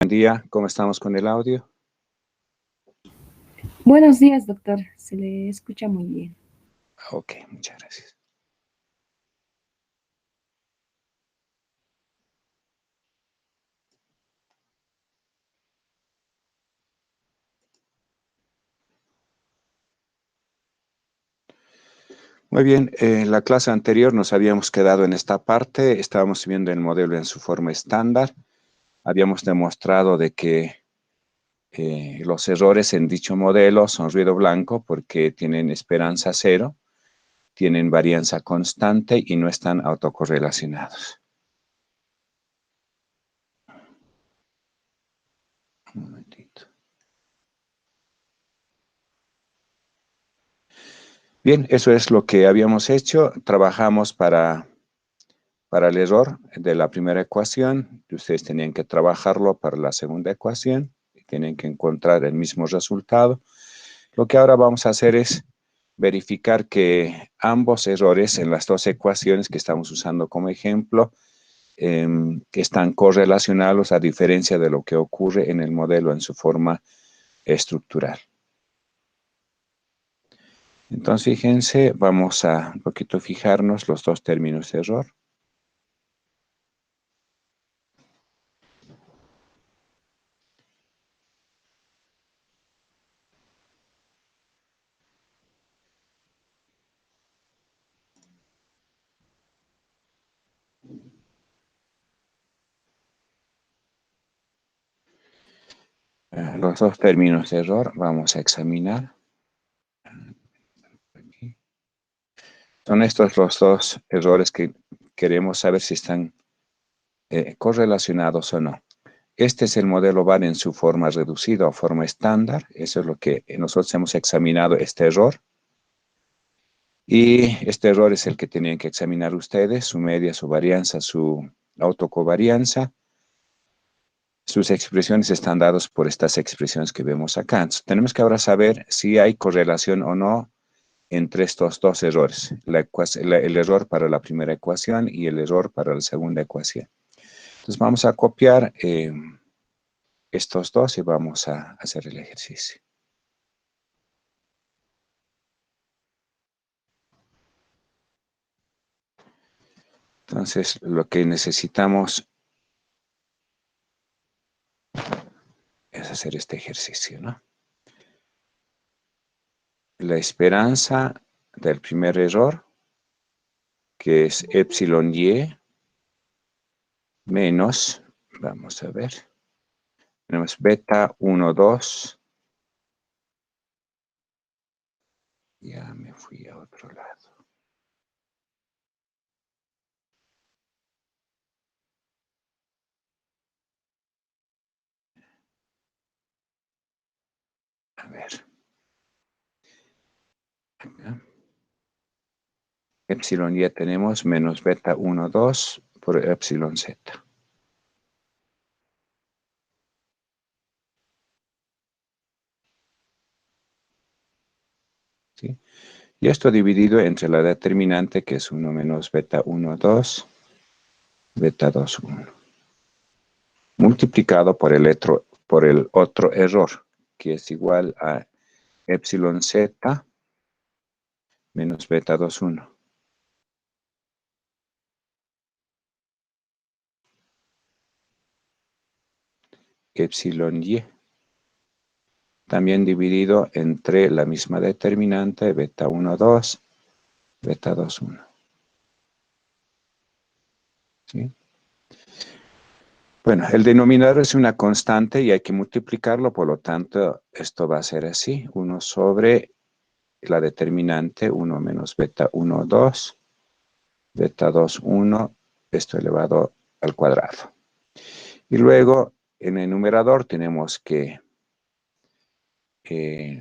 Buen día, ¿cómo estamos con el audio? Buenos días, doctor. Se le escucha muy bien. Ok, muchas gracias. Muy bien, en la clase anterior nos habíamos quedado en esta parte, estábamos viendo el modelo en su forma estándar. Habíamos demostrado de que los errores en dicho modelo son ruido blanco porque tienen esperanza cero, tienen varianza constante y no están autocorrelacionados. Un momentito. Bien, eso es lo que habíamos hecho. Trabajamos para el error de la primera ecuación. Ustedes tenían que trabajarlo para la segunda ecuación y tienen que encontrar el mismo resultado. Lo que ahora vamos a hacer es verificar que ambos errores en las dos ecuaciones que estamos usando como ejemplo están correlacionados a diferencia de lo que ocurre en el modelo en su forma estructural. Entonces, fíjense, vamos a un poquito fijarnos los dos términos de error. Los dos términos de error vamos a examinar. Son estos los dos errores que queremos saber si están correlacionados o no. Este es el modelo VAR en su forma reducida o forma estándar. Eso es lo que nosotros hemos examinado, este error. Y este error es el que tenían que examinar ustedes, su media, su varianza, su autocovarianza. Sus expresiones están dadas por estas expresiones que vemos acá. Entonces, tenemos que ahora saber si hay correlación o no entre estos dos errores, el error para la primera ecuación y el error para la segunda ecuación. Entonces vamos a copiar estos dos y vamos a hacer el ejercicio. Entonces lo que necesitamos es hacer este ejercicio, ¿no? La esperanza del primer error, que es epsilon y, menos, vamos a ver, tenemos beta 1, 2. Ya me fui a otro lado. A ver. Acá. Epsilon y tenemos menos beta 1, 2 por epsilon z. ¿Sí? Y esto dividido entre la determinante, que es 1 menos beta 1, 2, beta 2, 1. Multiplicado por el otro error, que es igual a epsilon z menos beta 2, 1. Epsilon y. También dividido entre la misma determinante, beta 1, 2, beta 2, 1. ¿Sí? Bueno, el denominador es una constante y hay que multiplicarlo, por lo tanto, esto va a ser así, 1 sobre la determinante, 1 menos beta 1, 2, beta 2, 1, esto elevado al cuadrado. Y luego, en el numerador tenemos que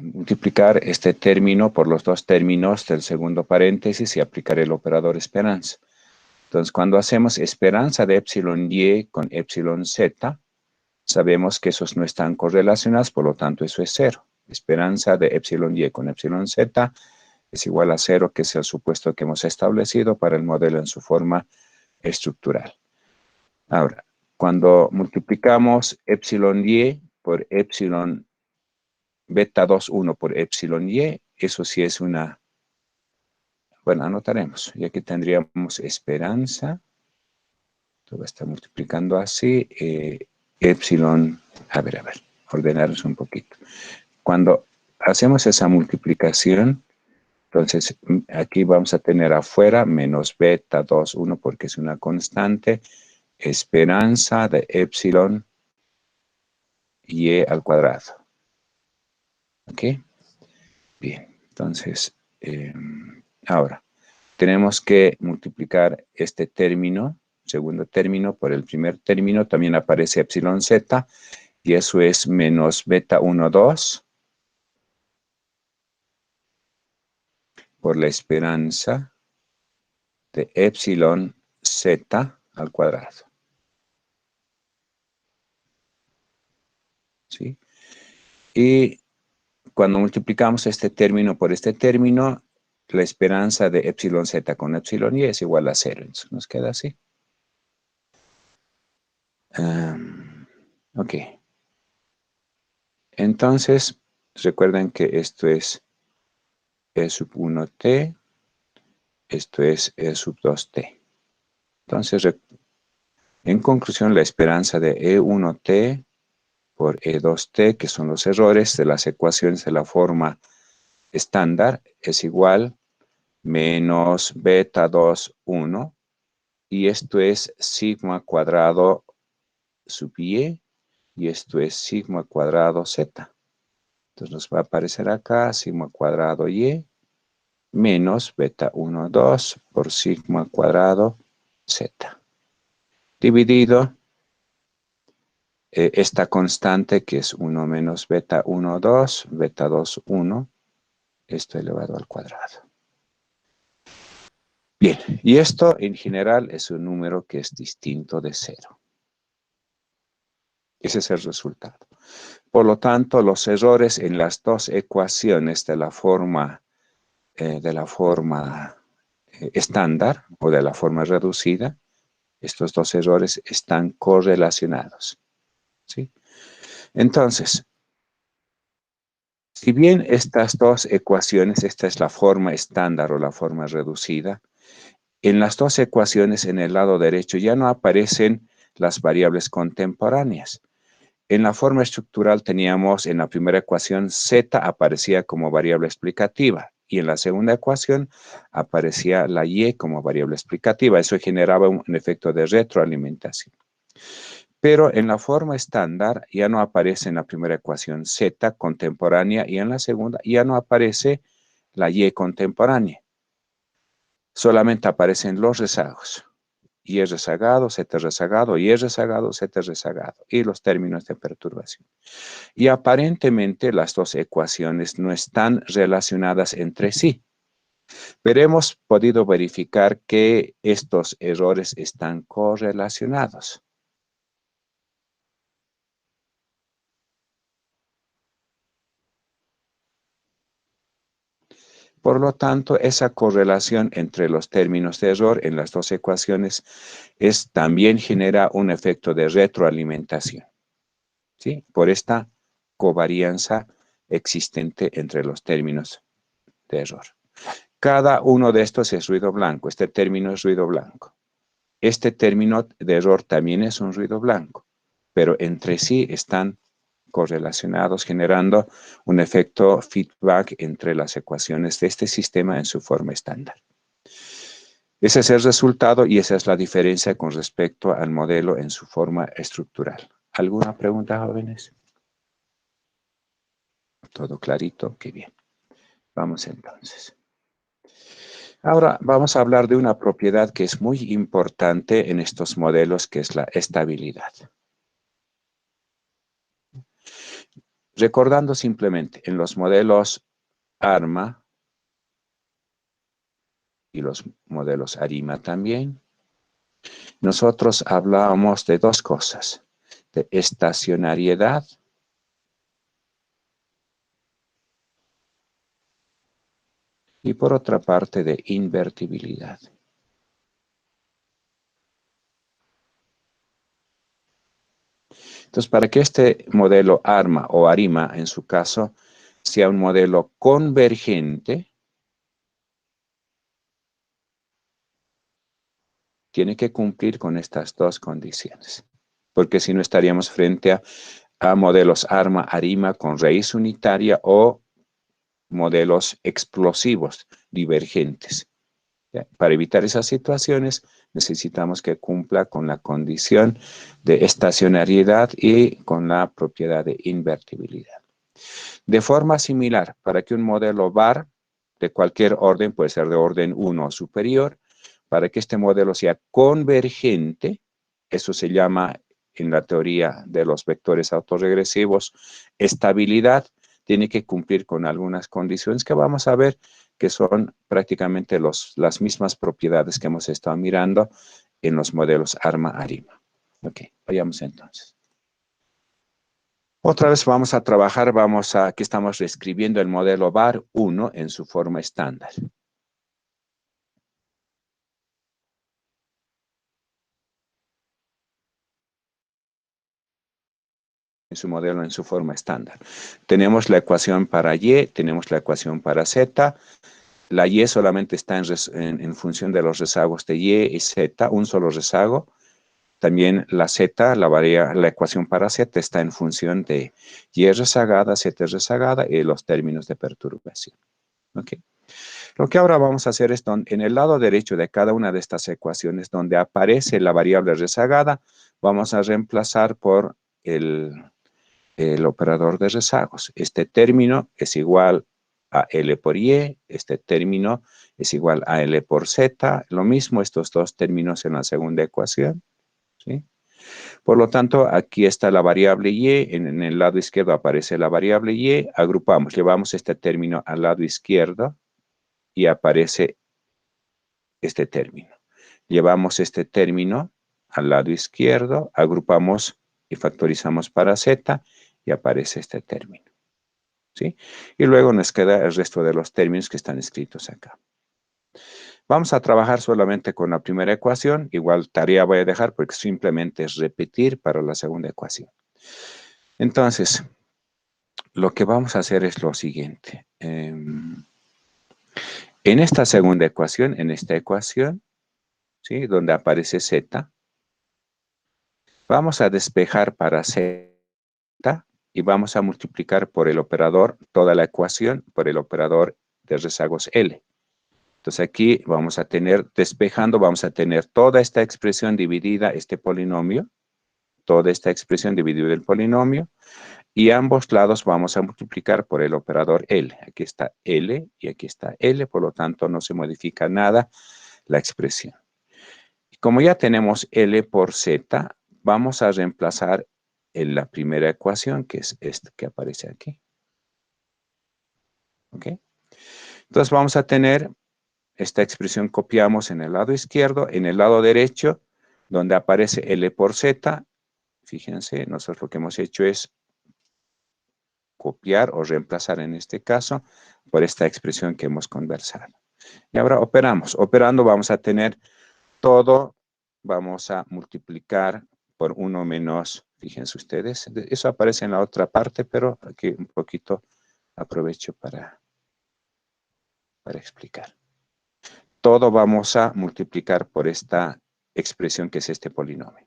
multiplicar este término por los dos términos del segundo paréntesis y aplicar el operador esperanza. Entonces, cuando hacemos esperanza de epsilon y con epsilon z, sabemos que esos no están correlacionados, por lo tanto, eso es 0. Esperanza de epsilon y con epsilon z es igual a 0, que es el supuesto que hemos establecido para el modelo en su forma estructural. Ahora, Cuando multiplicamos epsilon y por epsilon beta 2, 1 por epsilon y, eso sí es una, bueno, anotaremos, y aquí tendríamos esperanza, todo está multiplicando así, epsilon, a ver, ordenarnos un poquito. Cuando hacemos esa multiplicación, entonces aquí vamos a tener afuera menos beta 2, 1 porque es una constante, esperanza de epsilon y al cuadrado. ¿Ok? Bien, entonces, ahora, tenemos que multiplicar este término, segundo término, por el primer término, también aparece epsilon z, y eso es menos beta 1, 2, por la esperanza de epsilon z al cuadrado. ¿Sí? Y cuando multiplicamos este término por este término, la esperanza de epsilon z con epsilon y es igual a 0. Entonces nos queda así. Ok. Entonces, recuerden que esto es E sub 1t, esto es E sub 2t. Entonces, en conclusión, la esperanza de E1t por E2t, que son los errores de las ecuaciones de la forma estándar, es igual menos beta 2, 1, y esto es sigma cuadrado sub y esto es sigma cuadrado z. Entonces nos va a aparecer acá sigma cuadrado y menos beta 1, 2 por sigma cuadrado z. Dividido esta constante que es 1 menos beta 1, 2, beta 2, 1, esto elevado al cuadrado. Bien, y esto en general es un número que es distinto de 0. Ese es el resultado. Por lo tanto, los errores en las dos ecuaciones de la forma estándar o de la forma reducida, estos dos errores están correlacionados. ¿Sí? Entonces, si bien estas dos ecuaciones, esta es la forma estándar o la forma reducida, en las dos ecuaciones en el lado derecho ya no aparecen las variables contemporáneas. En la forma estructural teníamos en la primera ecuación z aparecía como variable explicativa y en la segunda ecuación aparecía la y como variable explicativa. Eso generaba un efecto de retroalimentación. Pero en la forma estándar ya no aparece en la primera ecuación z contemporánea y en la segunda ya no aparece la y contemporánea. Solamente aparecen los rezagos. Y rezagado, z rezagado, y rezagado, z rezagado, y los términos de perturbación. Y aparentemente las dos ecuaciones no están relacionadas entre sí, pero hemos podido verificar que estos errores están correlacionados. Por lo tanto, esa correlación entre los términos de error en las dos ecuaciones también genera un efecto de retroalimentación, ¿sí? Por esta covarianza existente entre los términos de error. Cada uno de estos es ruido blanco. Este término es ruido blanco. Este término de error también es un ruido blanco, pero entre sí están correlacionados, generando un efecto feedback entre las ecuaciones de este sistema en su forma estándar. Ese es el resultado y esa es la diferencia con respecto al modelo en su forma estructural. ¿Alguna pregunta, jóvenes? ¿Todo clarito? Qué bien. Vamos entonces. Ahora vamos a hablar de una propiedad que es muy importante en estos modelos, que es la estabilidad. Recordando simplemente, en los modelos ARMA y los modelos ARIMA también, nosotros hablábamos de dos cosas, de estacionariedad y por otra parte de invertibilidad. Entonces, para que este modelo ARMA o ARIMA, en su caso, sea un modelo convergente, tiene que cumplir con estas dos condiciones. Porque si no estaríamos frente a modelos ARMA, ARIMA con raíz unitaria o modelos explosivos divergentes. ¿Ya? Para evitar esas situaciones, necesitamos que cumpla con la condición de estacionariedad y con la propiedad de invertibilidad. De forma similar, para que un modelo VAR de cualquier orden, puede ser de orden 1 o superior, para que este modelo sea convergente, eso se llama en la teoría de los vectores autorregresivos, estabilidad, tiene que cumplir con algunas condiciones que vamos a ver que son prácticamente las mismas propiedades que hemos estado mirando en los modelos ARMA-ARIMA. Ok, vayamos entonces. Otra vez vamos a trabajar, aquí estamos reescribiendo el modelo VAR 1 en su forma estándar. En su modelo en su forma estándar. Tenemos la ecuación para Y, tenemos la ecuación para Z. La Y solamente está en función de los rezagos de Y y Z, un solo rezago. También la Z, la ecuación para Z está en función de Y rezagada, Z rezagada y los términos de perturbación. ¿Ok? Lo que ahora vamos a hacer es en el lado derecho de cada una de estas ecuaciones, donde aparece la variable rezagada, vamos a reemplazar por el operador de rezagos. Este término es igual a L por Y, este término es igual a L por Z, lo mismo estos dos términos en la segunda ecuación, ¿sí? Por lo tanto, aquí está la variable Y, en el lado izquierdo aparece la variable Y, agrupamos, llevamos este término al lado izquierdo y aparece este término. Llevamos este término al lado izquierdo, agrupamos y factorizamos para Z y aparece este término. ¿Sí? Y luego nos queda el resto de los términos que están escritos acá. Vamos a trabajar solamente con la primera ecuación. Igual tarea voy a dejar porque simplemente es repetir para la segunda ecuación. Entonces, lo que vamos a hacer es lo siguiente. En esta segunda ecuación, en esta ecuación, ¿sí? Donde aparece Z, vamos a despejar para Z y vamos a multiplicar por el operador toda la ecuación por el operador de rezagos L. Entonces aquí vamos a tener, despejando, vamos a tener toda esta expresión dividida, este polinomio, toda esta expresión dividida el polinomio, y ambos lados vamos a multiplicar por el operador L. Aquí está L y aquí está L, por lo tanto no se modifica nada la expresión. Y como ya tenemos L por Z, vamos a reemplazar en la primera ecuación, que es esta que aparece aquí. ¿Ok? Entonces vamos a tener esta expresión, copiamos en el lado izquierdo, en el lado derecho, donde aparece L por Z. Fíjense, nosotros lo que hemos hecho es copiar o reemplazar en este caso por esta expresión que hemos conversado. Y ahora operamos. Operando vamos a tener todo, vamos a multiplicar por 1 menos, fíjense ustedes, eso aparece en la otra parte, pero aquí un poquito aprovecho para explicar. Todo vamos a multiplicar por esta expresión que es este polinomio.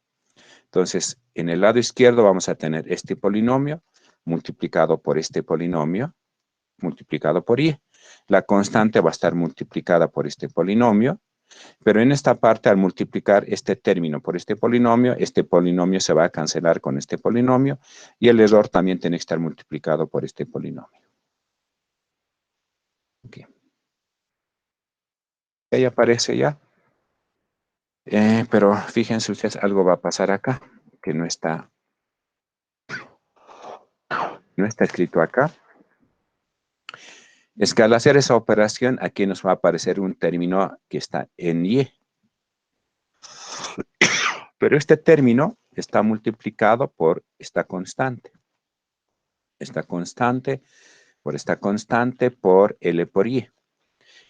Entonces, en el lado izquierdo vamos a tener este polinomio multiplicado por este polinomio, multiplicado por Y. La constante va a estar multiplicada por este polinomio, pero en esta parte, al multiplicar este término por este polinomio se va a cancelar con este polinomio y el error también tiene que estar multiplicado por este polinomio. Okay. Ahí aparece ya. Pero fíjense ustedes, algo va a pasar acá, que no está escrito acá. Es que al hacer esa operación, aquí nos va a aparecer un término que está en Y. Pero este término está multiplicado por esta constante. Esta constante por L por Y.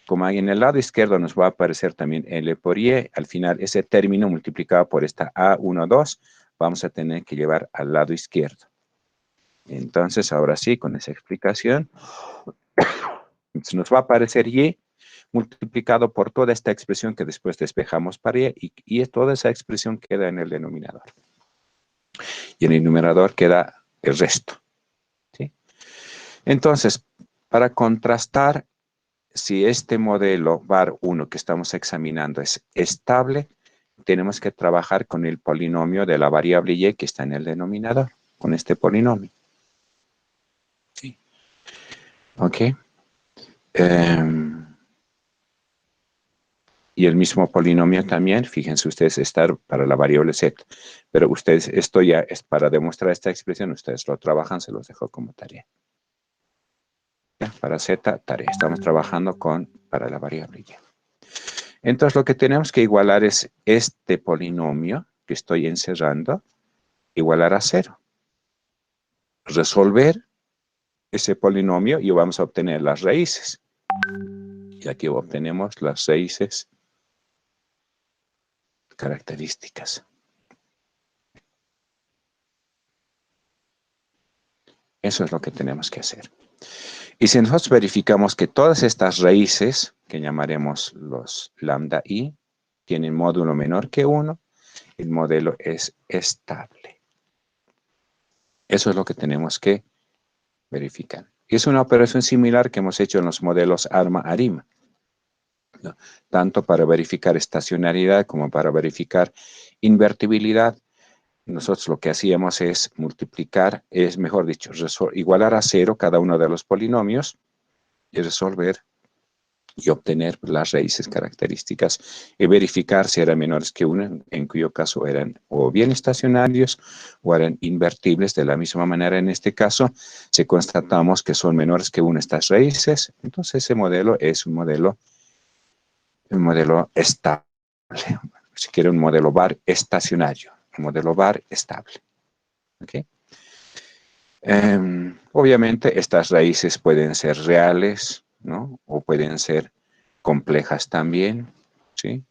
Como ahí en el lado izquierdo nos va a aparecer también L por Y, al final ese término multiplicado por esta A12 vamos a tener que llevar al lado izquierdo. Entonces, ahora sí, con esa explicación, nos va a aparecer y multiplicado por toda esta expresión que después despejamos para y toda esa expresión queda en el denominador. Y en el numerador queda el resto. ¿Sí? Entonces, para contrastar si este modelo var1 que estamos examinando es estable, tenemos que trabajar con el polinomio de la variable y que está en el denominador, con este polinomio. ¿Sí? ¿Ok? Y el mismo polinomio también, fíjense ustedes, está para la variable z. Pero ustedes, esto ya es para demostrar esta expresión, ustedes lo trabajan, se los dejo como tarea. Ya, para z, tarea. Estamos trabajando para la variable y. Entonces, lo que tenemos que igualar es este polinomio que estoy encerrando, igualar a 0. Resolver ese polinomio y vamos a obtener las raíces. Y aquí obtenemos las raíces características. Eso es lo que tenemos que hacer. Y si nosotros verificamos que todas estas raíces, que llamaremos los lambda i, tienen módulo menor que 1, el modelo es estable. Eso es lo que tenemos que verificar. Y es una operación similar que hemos hecho en los modelos ARMA-ARIMA, ¿no? Tanto para verificar estacionariedad como para verificar invertibilidad. Nosotros lo que hacíamos es multiplicar, mejor dicho, igualar a 0 cada uno de los polinomios y resolver y obtener las raíces características y verificar si eran menores que 1, en cuyo caso eran o bien estacionarios o eran invertibles. De la misma manera, en este caso, si constatamos que son menores que 1 estas raíces, entonces ese modelo es un modelo estable. Si quiere un modelo var estacionario, un modelo var estable. ¿Okay? Obviamente, estas raíces pueden ser reales, ¿no? O pueden ser complejas también, ¿sí?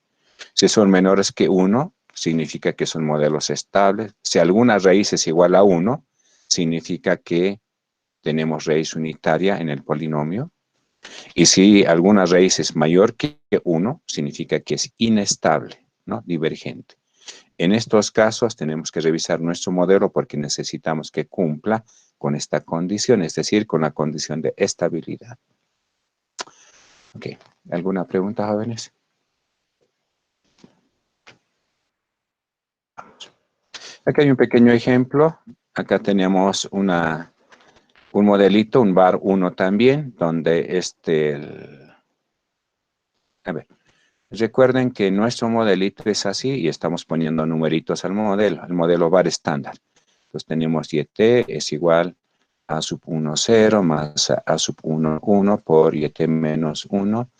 Si son menores que 1, significa que son modelos estables. Si alguna raíz es igual a 1, significa que tenemos raíz unitaria en el polinomio. Y si alguna raíz es mayor que 1, significa que es inestable, ¿no? Divergente. En estos casos tenemos que revisar nuestro modelo porque necesitamos que cumpla con esta condición, es decir, con la condición de estabilidad. Ok, ¿alguna pregunta, jóvenes? Acá hay un pequeño ejemplo. Acá tenemos un modelito, un var1 también, donde a ver, recuerden que nuestro modelito es así y estamos poniendo numeritos al modelo, el modelo var estándar. Entonces tenemos yt es igual a sub 1, 0 más a sub 1, 1 por yt menos 1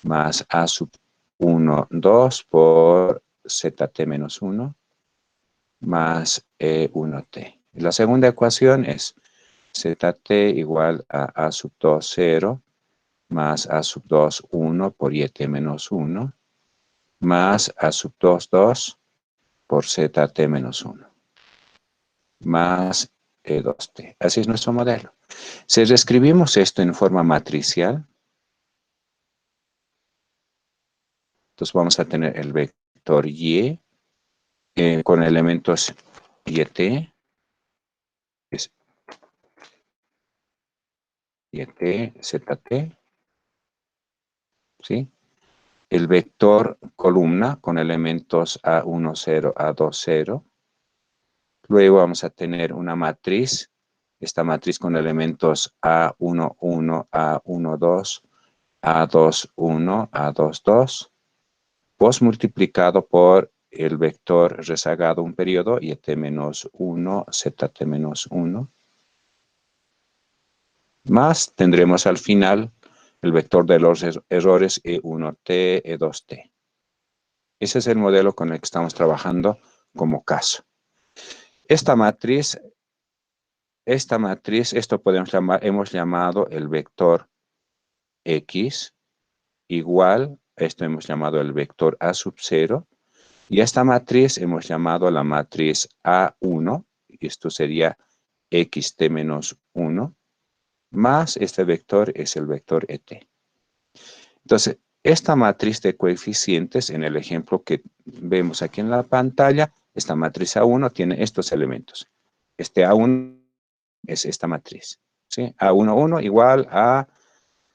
más a sub 1, 2 por zt menos 1 más E1t. La segunda ecuación es zt igual a sub 2, 0 más a sub 2, 1 por yt menos 1 más a sub 2, 2 por zt menos 1 más E2t. Así es nuestro modelo. Si reescribimos esto en forma matricial, entonces vamos a tener el vector y con elementos yt, es yt, zt, ¿sí? El vector columna con elementos A1, 0, A2, 0. Luego vamos a tener una matriz, esta matriz con elementos A1, 1, A1, 2, A2, 1, A2, 2, pos multiplicado por el vector rezagado un periodo, yt menos 1, zt menos 1, más tendremos al final el vector de los errores E1t, E2t. Ese es el modelo con el que estamos trabajando como caso. Esta matriz, esto hemos llamado el vector X igual, esto hemos llamado el vector A sub 0, Y esta matriz hemos llamado la matriz A1, y esto sería xt menos 1, más este vector es el vector ET. Entonces, esta matriz de coeficientes, en el ejemplo que vemos aquí en la pantalla, esta matriz A1 tiene estos elementos. Este A1 es esta matriz, ¿sí? A11 igual a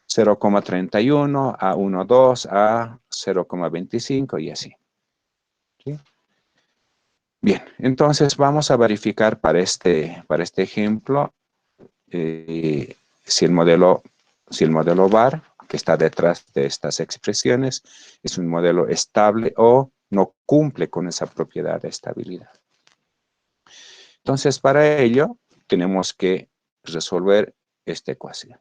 0,31, A12, a 0,25 y así, ¿sí? Bien, entonces vamos a verificar para este ejemplo si el modelo VAR que está detrás de estas expresiones es un modelo estable o no cumple con esa propiedad de estabilidad. Entonces, para ello, tenemos que resolver esta ecuación.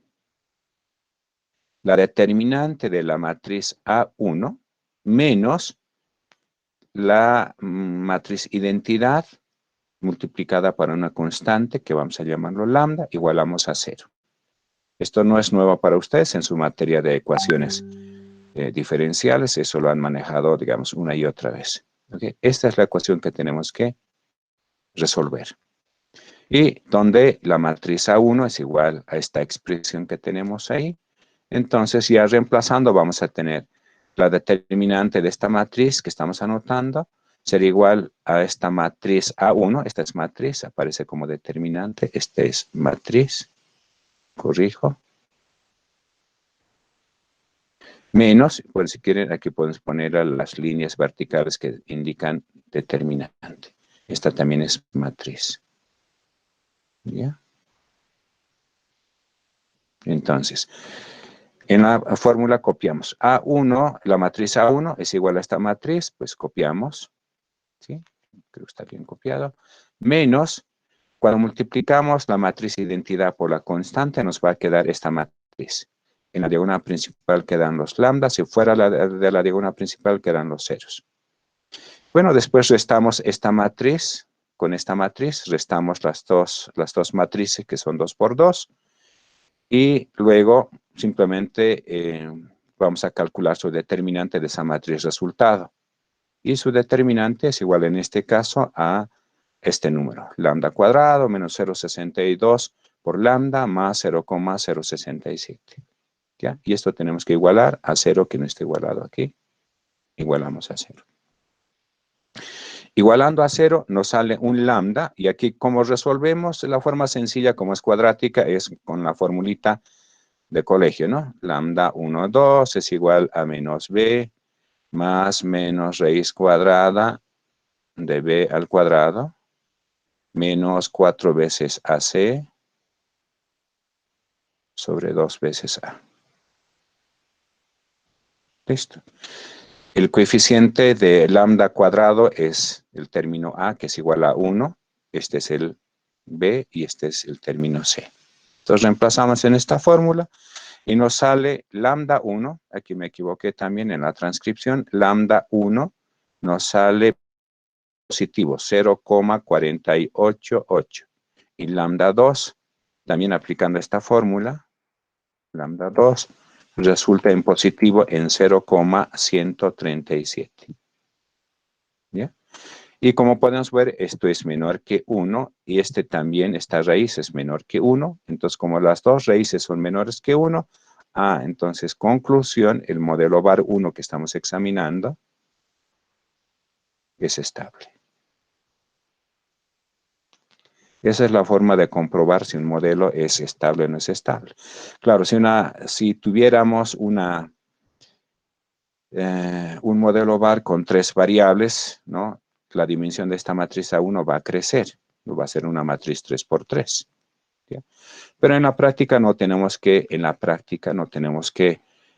La determinante de la matriz A1 menos la matriz identidad multiplicada por una constante que vamos a llamarlo lambda, igualamos a 0. Esto no es nuevo para ustedes en su materia de ecuaciones diferenciales, eso lo han manejado, digamos, una y otra vez. ¿Okay? Esta es la ecuación que tenemos que resolver. Y donde la matriz A1 es igual a esta expresión que tenemos ahí, entonces ya reemplazando vamos a tener la determinante de esta matriz que estamos anotando, sería igual a esta matriz A1, esta es matriz, aparece como determinante, esta es matriz, corrijo, menos, pues si quieren, aquí podemos poner las líneas verticales que indican determinante. Esta también es matriz. ¿Ya? Entonces, en la fórmula copiamos A1, la matriz A1 es igual a esta matriz, pues copiamos, ¿sí? Creo que está bien copiado, menos, cuando multiplicamos la matriz identidad por la constante, nos va a quedar esta matriz. En la diagonal principal quedan los lambdas, si fuera de la diagonal principal quedan los ceros. Bueno, después restamos esta matriz, con esta matriz restamos las dos matrices que son 2 por 2, y luego simplemente vamos a calcular su determinante de esa matriz resultado. Y su determinante es igual en este caso a este número, lambda cuadrado menos 0,62 por lambda más 0,067. ¿Ya? Y esto tenemos que igualar a 0 que no está igualado aquí. Igualamos a 0. Igualando a 0 nos sale un lambda, y aquí como resolvemos, la forma sencilla como es cuadrática es con la formulita de colegio, ¿no? Lambda 1, 2 es igual a menos b más menos raíz cuadrada de b al cuadrado menos 4 veces ac sobre 2 veces a. Listo. El coeficiente de lambda cuadrado es el término a, que es igual a 1. Este es el b y este es el término c. Entonces reemplazamos en esta fórmula y nos sale lambda 1, aquí me equivoqué también en la transcripción, lambda 1 nos sale positivo 0,488 y lambda 2, también aplicando esta fórmula, lambda 2 resulta en positivo en 0,137. ¿Ya? Y como podemos ver, esto es menor que 1 y este también, esta raíz es menor que 1. Entonces, como las dos raíces son menores que 1, entonces, conclusión, el modelo VAR 1 que estamos examinando es estable. Esa es la forma de comprobar si un modelo es estable o no es estable. Claro, si tuviéramos un modelo VAR con 3 variables, ¿no? La dimensión de esta matriz A1 va a crecer, va a ser una matriz 3 por 3. ¿Ya? Pero en la práctica no tenemos que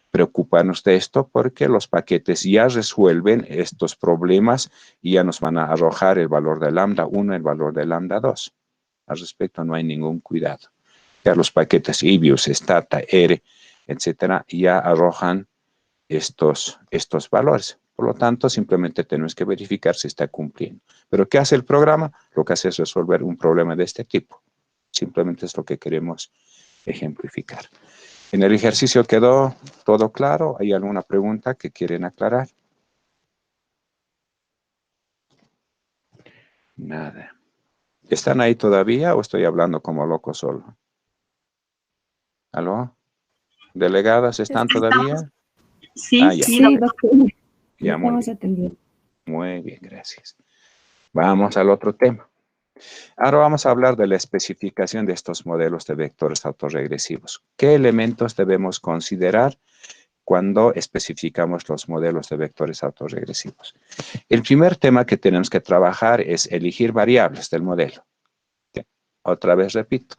preocuparnos de esto porque los paquetes ya resuelven estos problemas y ya nos van a arrojar el valor de lambda 1, el valor de lambda 2. Al respecto no hay ningún cuidado. Ya los paquetes IBIUS, Stata, R, etcétera, ya arrojan estos valores. Por lo tanto, simplemente tenemos que verificar si está cumpliendo. ¿Pero qué hace el programa? Lo que hace es resolver un problema de este tipo. Simplemente es lo que queremos ejemplificar. ¿En el ejercicio quedó todo claro? ¿Hay alguna pregunta que quieren aclarar? Nada. ¿Están ahí todavía o estoy hablando como loco solo? ¿Aló? ¿Delegadas están todavía? Sí, Ya. Sí, doctor. Le Ya, muy estamos bien. atendiendo. Muy bien, gracias. Vamos al otro tema. Ahora vamos a hablar de la especificación de estos modelos de vectores autorregresivos. ¿Qué elementos debemos considerar cuando especificamos los modelos de vectores autorregresivos? El primer tema que tenemos que trabajar es elegir variables del modelo. Otra vez repito,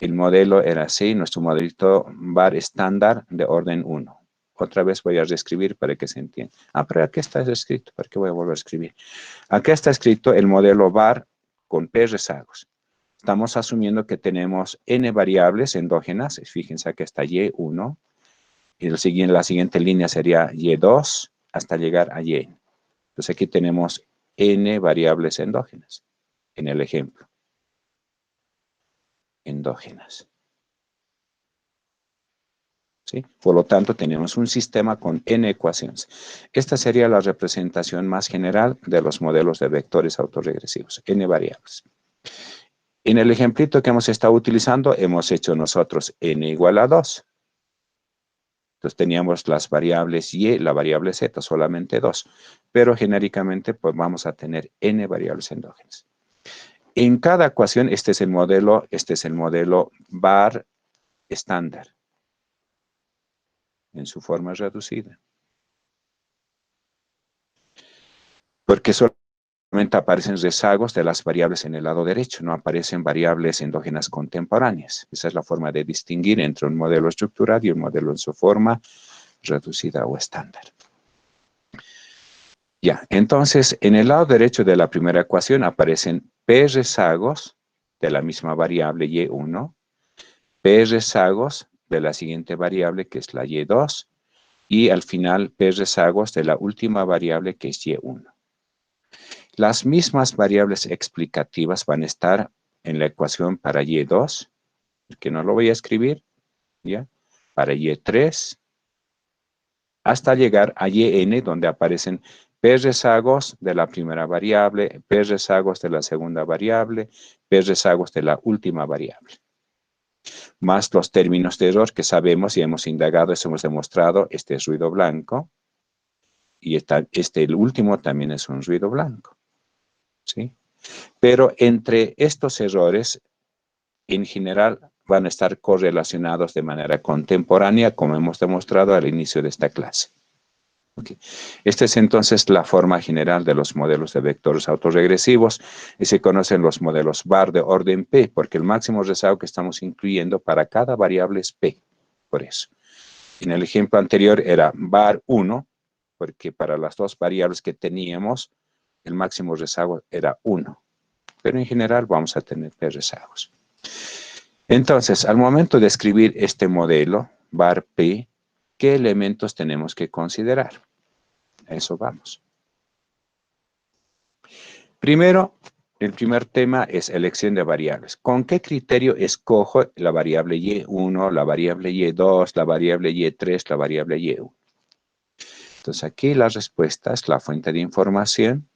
el modelo era así, nuestro modelito var estándar de orden 1. Otra vez voy a reescribir para que se entienda. Pero aquí está escrito, ¿para qué voy a volver a escribir? Acá está escrito el modelo var con P rezagos. Estamos asumiendo que tenemos n variables endógenas. Fíjense que está y1. Y la siguiente línea sería y2 hasta llegar a y. Entonces aquí tenemos n variables endógenas en el ejemplo. Endógenas. ¿Sí? Por lo tanto, tenemos un sistema con n ecuaciones. Esta sería la representación más general de los modelos de vectores autorregresivos, n variables. En el ejemplito que hemos estado utilizando, hemos hecho nosotros n igual a 2. Entonces teníamos las variables y la variable z, solamente 2. Pero genéricamente, pues vamos a tener n variables endógenas. En cada ecuación, este es el modelo var estándar en su forma reducida. Porque solamente aparecen rezagos de las variables en el lado derecho, no aparecen variables endógenas contemporáneas. Esa es la forma de distinguir entre un modelo estructural y un modelo en su forma reducida o estándar. Ya, entonces, en el lado derecho de la primera ecuación aparecen P rezagos de la misma variable y1, P rezagos de la siguiente variable que es la y2, y al final P rezagos de la última variable que es y1. Las mismas variables explicativas van a estar en la ecuación para y2, que no lo voy a escribir, ¿ya? Para y3, hasta llegar a yn, donde aparecen P rezagos de la primera variable, P rezagos de la segunda variable, P rezagos de la última variable. Más los términos de error que sabemos y hemos indagado, eso hemos demostrado, este es ruido blanco, y el último también es un ruido blanco, ¿sí? Pero entre estos errores, en general, van a estar correlacionados de manera contemporánea, como hemos demostrado al inicio de esta clase. Okay. Esta es entonces la forma general de los modelos de vectores autorregresivos y se conocen los modelos var de orden P, porque el máximo rezago que estamos incluyendo para cada variable es P, por eso. En el ejemplo anterior era var 1, porque para las dos variables que teníamos, el máximo rezago era 1. Pero en general vamos a tener P rezagos. Entonces, al momento de escribir este modelo, var P, ¿qué elementos tenemos que considerar? A eso vamos. Primero, el primer tema es elección de variables. ¿Con qué criterio escojo la variable y1, la variable y2, la variable y3, la variable y1? Entonces, aquí la respuesta es la fuente de información.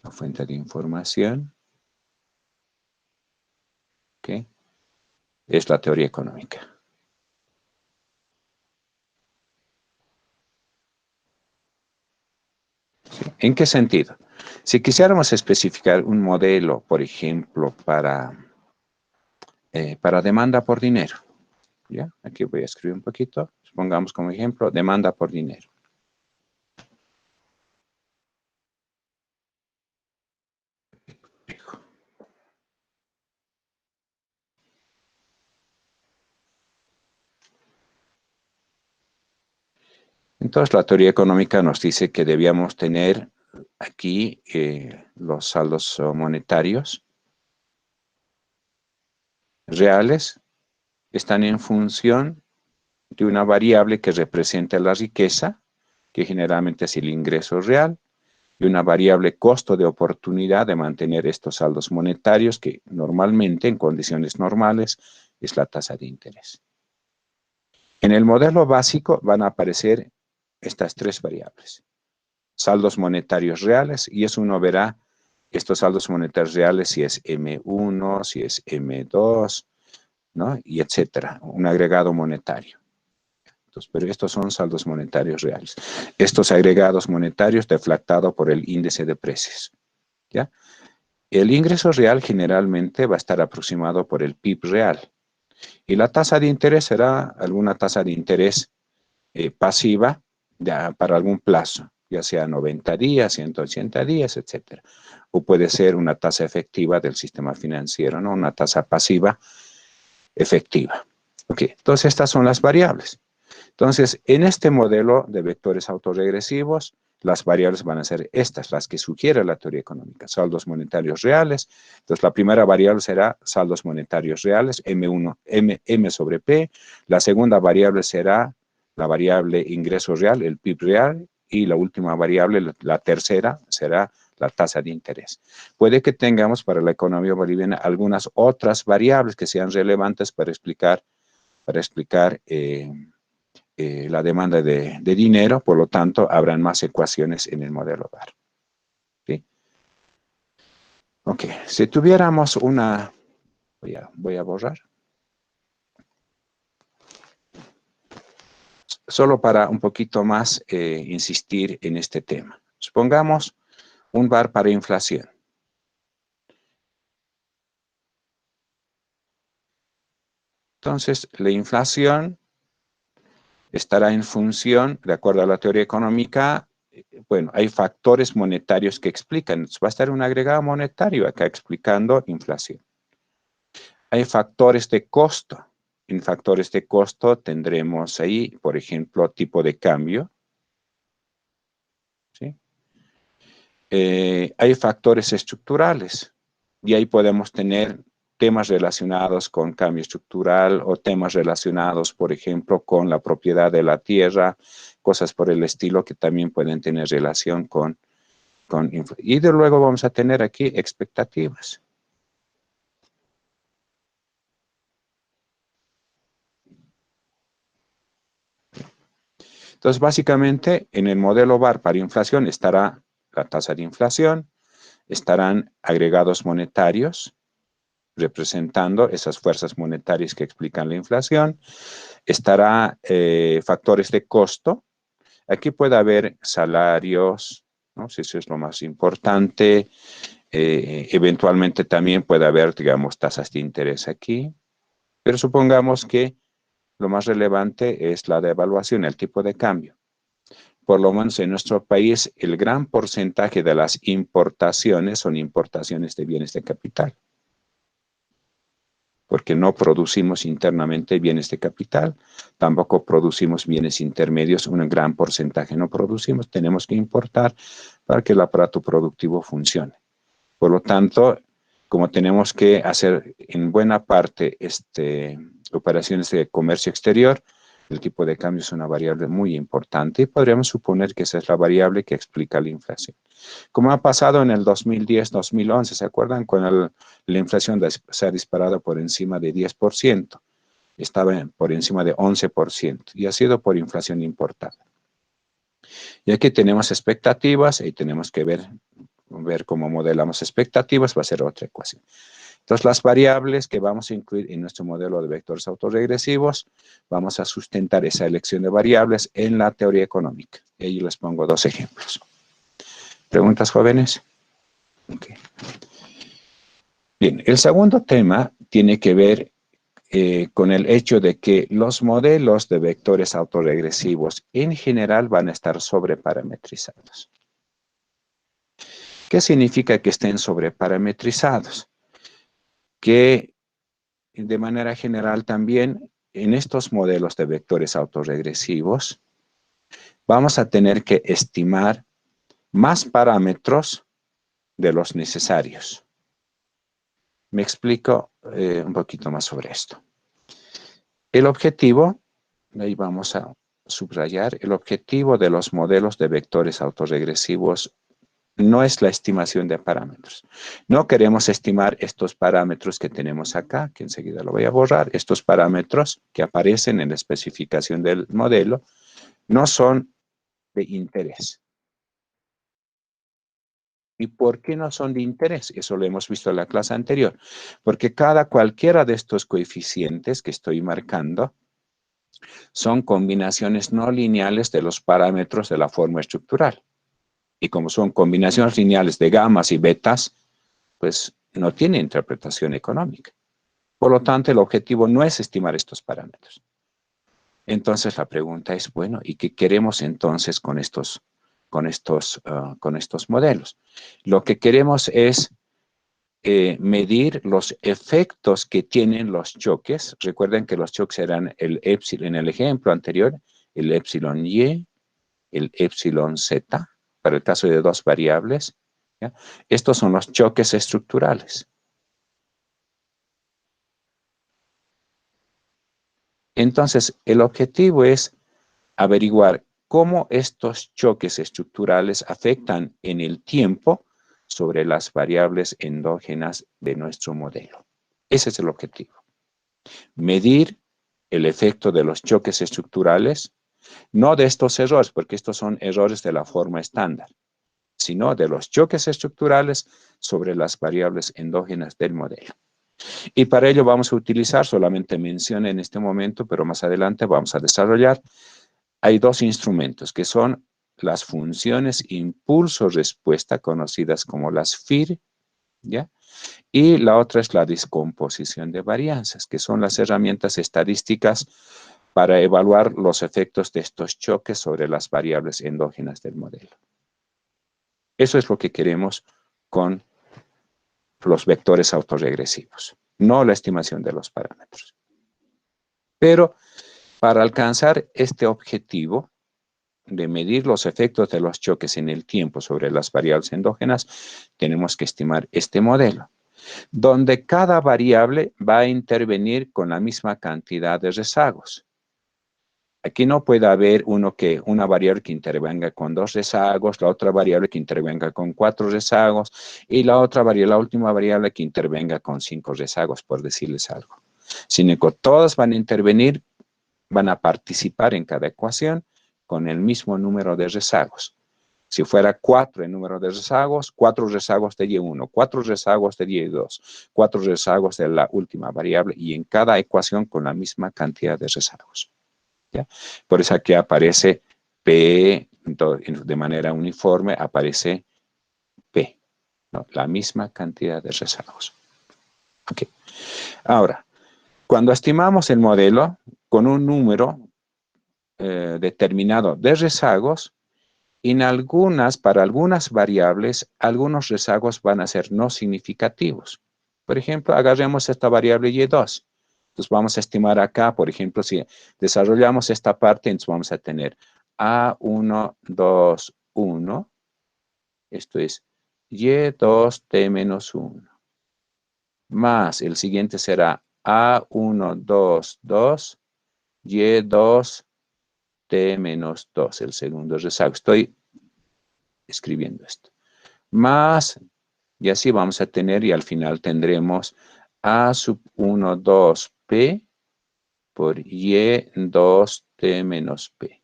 La fuente de información, ¿ok? Es la teoría económica. ¿Sí? ¿En qué sentido? Si quisiéramos especificar un modelo, por ejemplo, para demanda por dinero, ¿ya? Aquí voy a escribir un poquito. Pongamos como ejemplo, demanda por dinero. Entonces, la teoría económica nos dice que debíamos tener aquí los saldos monetarios reales están en función de una variable que representa la riqueza, que generalmente es el ingreso real, y una variable costo de oportunidad de mantener estos saldos monetarios, que normalmente, en condiciones normales, es la tasa de interés. En el modelo básico van a aparecer estas tres variables. saldos monetarios reales, y eso uno verá estos saldos monetarios reales si es M1, si es M2, ¿no? Y etcétera, un agregado monetario. Entonces, pero estos son saldos monetarios reales. Estos agregados monetarios deflactados por el índice de precios, ¿ya? El ingreso real generalmente va a estar aproximado por el PIB real. Y la tasa de interés será alguna tasa de interés pasiva para algún plazo, ya sea 90 días, 180 días, etcétera. O puede ser una tasa efectiva del sistema financiero, ¿no? Una tasa pasiva efectiva. Ok, entonces estas son las variables. Entonces, en este modelo de vectores autorregresivos, las variables van a ser estas, las que sugiere la teoría económica, saldos monetarios reales. Entonces, la primera variable será saldos monetarios reales, M1, M sobre P. La segunda variable será la variable ingreso real, el PIB real. Y la última variable, la tercera, será la tasa de interés. Puede que tengamos para la economía boliviana algunas otras variables que sean relevantes para explicar la demanda de dinero, por lo tanto, habrán más ecuaciones en el modelo VAR. ¿Sí? Ok, si tuviéramos una... Voy a borrar. Solo para un poquito más insistir en este tema. Supongamos un VAR para inflación. Entonces, la inflación estará en función, de acuerdo a la teoría económica, bueno, hay factores monetarios que explican. Entonces, va a estar un agregado monetario acá explicando inflación. Hay factores de costo. En factores de costo tendremos ahí, por ejemplo, tipo de cambio. ¿Sí? Hay factores estructurales. Y ahí podemos tener temas relacionados con cambio estructural o temas relacionados, por ejemplo, con la propiedad de la tierra, cosas por el estilo que también pueden tener relación con y de luego vamos a tener aquí expectativas. Entonces, básicamente, en el modelo VAR para inflación estará la tasa de inflación, estarán agregados monetarios representando esas fuerzas monetarias que explican la inflación, estará factores de costo. Aquí puede haber salarios, ¿no? Si eso es lo más importante. Eventualmente también puede haber, digamos, tasas de interés aquí. Pero supongamos que lo más relevante es la devaluación, el tipo de cambio. Por lo menos en nuestro país, el gran porcentaje de las importaciones son importaciones de bienes de capital, porque no producimos internamente bienes de capital, tampoco producimos bienes intermedios, un gran porcentaje no producimos, tenemos que importar para que el aparato productivo funcione. Por lo tanto, como tenemos que hacer en buena parte operaciones de comercio exterior, el tipo de cambio es una variable muy importante y podríamos suponer que esa es la variable que explica la inflación. Como ha pasado en el 2010-2011, ¿se acuerdan? Cuando la inflación se ha disparado por encima de 10%, estaba por encima de 11% y ha sido por inflación importada. Y aquí tenemos expectativas y tenemos que ver cómo modelamos expectativas, va a ser otra ecuación. Entonces, las variables que vamos a incluir en nuestro modelo de vectores autorregresivos, vamos a sustentar esa elección de variables en la teoría económica. Y ahí les pongo dos ejemplos. ¿Preguntas, jóvenes? Okay. Bien, el segundo tema tiene que ver con el hecho de que los modelos de vectores autorregresivos en general van a estar sobreparametrizados. ¿Qué significa que estén sobreparametrizados? Que de manera general también en estos modelos de vectores autorregresivos vamos a tener que estimar más parámetros de los necesarios. Me explico un poquito más sobre esto. El objetivo, ahí vamos a subrayar, el objetivo de los modelos de vectores autorregresivos no es la estimación de parámetros. No queremos estimar estos parámetros que tenemos acá, que enseguida lo voy a borrar. Estos parámetros que aparecen en la especificación del modelo no son de interés. ¿Y por qué no son de interés? Eso lo hemos visto en la clase anterior. Porque cualquiera de estos coeficientes que estoy marcando son combinaciones no lineales de los parámetros de la forma estructural. Y como son combinaciones lineales de gamas y betas, pues no tiene interpretación económica. Por lo tanto, el objetivo no es estimar estos parámetros. Entonces la pregunta es, bueno, ¿y qué queremos entonces con estos modelos? Lo que queremos es medir los efectos que tienen los choques. Recuerden que los choques eran el epsilon, en el ejemplo anterior, el epsilon y, el epsilon z, para el caso de dos variables. ¿Ya? Estos son los choques estructurales. Entonces, el objetivo es averiguar cómo estos choques estructurales afectan en el tiempo sobre las variables endógenas de nuestro modelo. Ese es el objetivo. Medir el efecto de los choques estructurales, no de estos errores, porque estos son errores de la forma estándar, sino de los choques estructurales sobre las variables endógenas del modelo. Y para ello vamos a utilizar, solamente mencioné en este momento, pero más adelante vamos a desarrollar, hay dos instrumentos que son las funciones impulso-respuesta, conocidas como las FIR, ¿ya? Y la otra es la descomposición de varianzas, que son las herramientas estadísticas para evaluar los efectos de estos choques sobre las variables endógenas del modelo. Eso es lo que queremos con los vectores autorregresivos, no la estimación de los parámetros. Pero para alcanzar este objetivo de medir los efectos de los choques en el tiempo sobre las variables endógenas, tenemos que estimar este modelo, donde cada variable va a intervenir con la misma cantidad de rezagos. Aquí no puede haber una variable que intervenga con 2 rezagos, la otra variable que intervenga con 4 rezagos y la última variable que intervenga con 5 rezagos, por decirles algo. Sino que todas van a intervenir, van a participar en cada ecuación con el mismo número de rezagos. Si fuera 4 el número de rezagos, 4 rezagos de Y1, 4 rezagos de Y2, 4 rezagos de la última variable y en cada ecuación con la misma cantidad de rezagos. ¿Ya? Por eso aquí aparece P, de manera uniforme aparece P, ¿no? La misma cantidad de rezagos. Okay. Ahora, cuando estimamos el modelo con un número determinado de rezagos, para algunas variables, algunos rezagos van a ser no significativos. Por ejemplo, agarremos esta variable Y2. Entonces vamos a estimar acá, por ejemplo, si desarrollamos esta parte, entonces vamos a tener A1, 2, 1. Esto es Y2T menos 1. Más el siguiente será A1, 2, 2, Y2T menos 2, el segundo rezago. Estoy escribiendo esto. Más, y así vamos a tener, y al final tendremos A sub 1, 2P por Y2T menos P.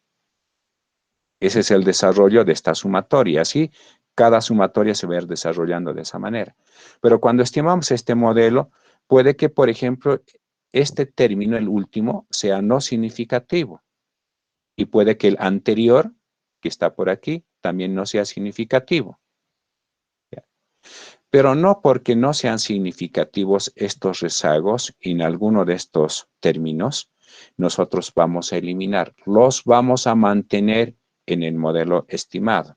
Ese es el desarrollo de esta sumatoria. Así, cada sumatoria se va a ir desarrollando de esa manera. Pero cuando estimamos este modelo, puede que, por ejemplo, este término, el último, sea no significativo. Y puede que el anterior, que está por aquí, también no sea significativo. Pero no porque no sean significativos estos rezagos en alguno de estos términos, nosotros vamos a eliminar, los vamos a mantener en el modelo estimado.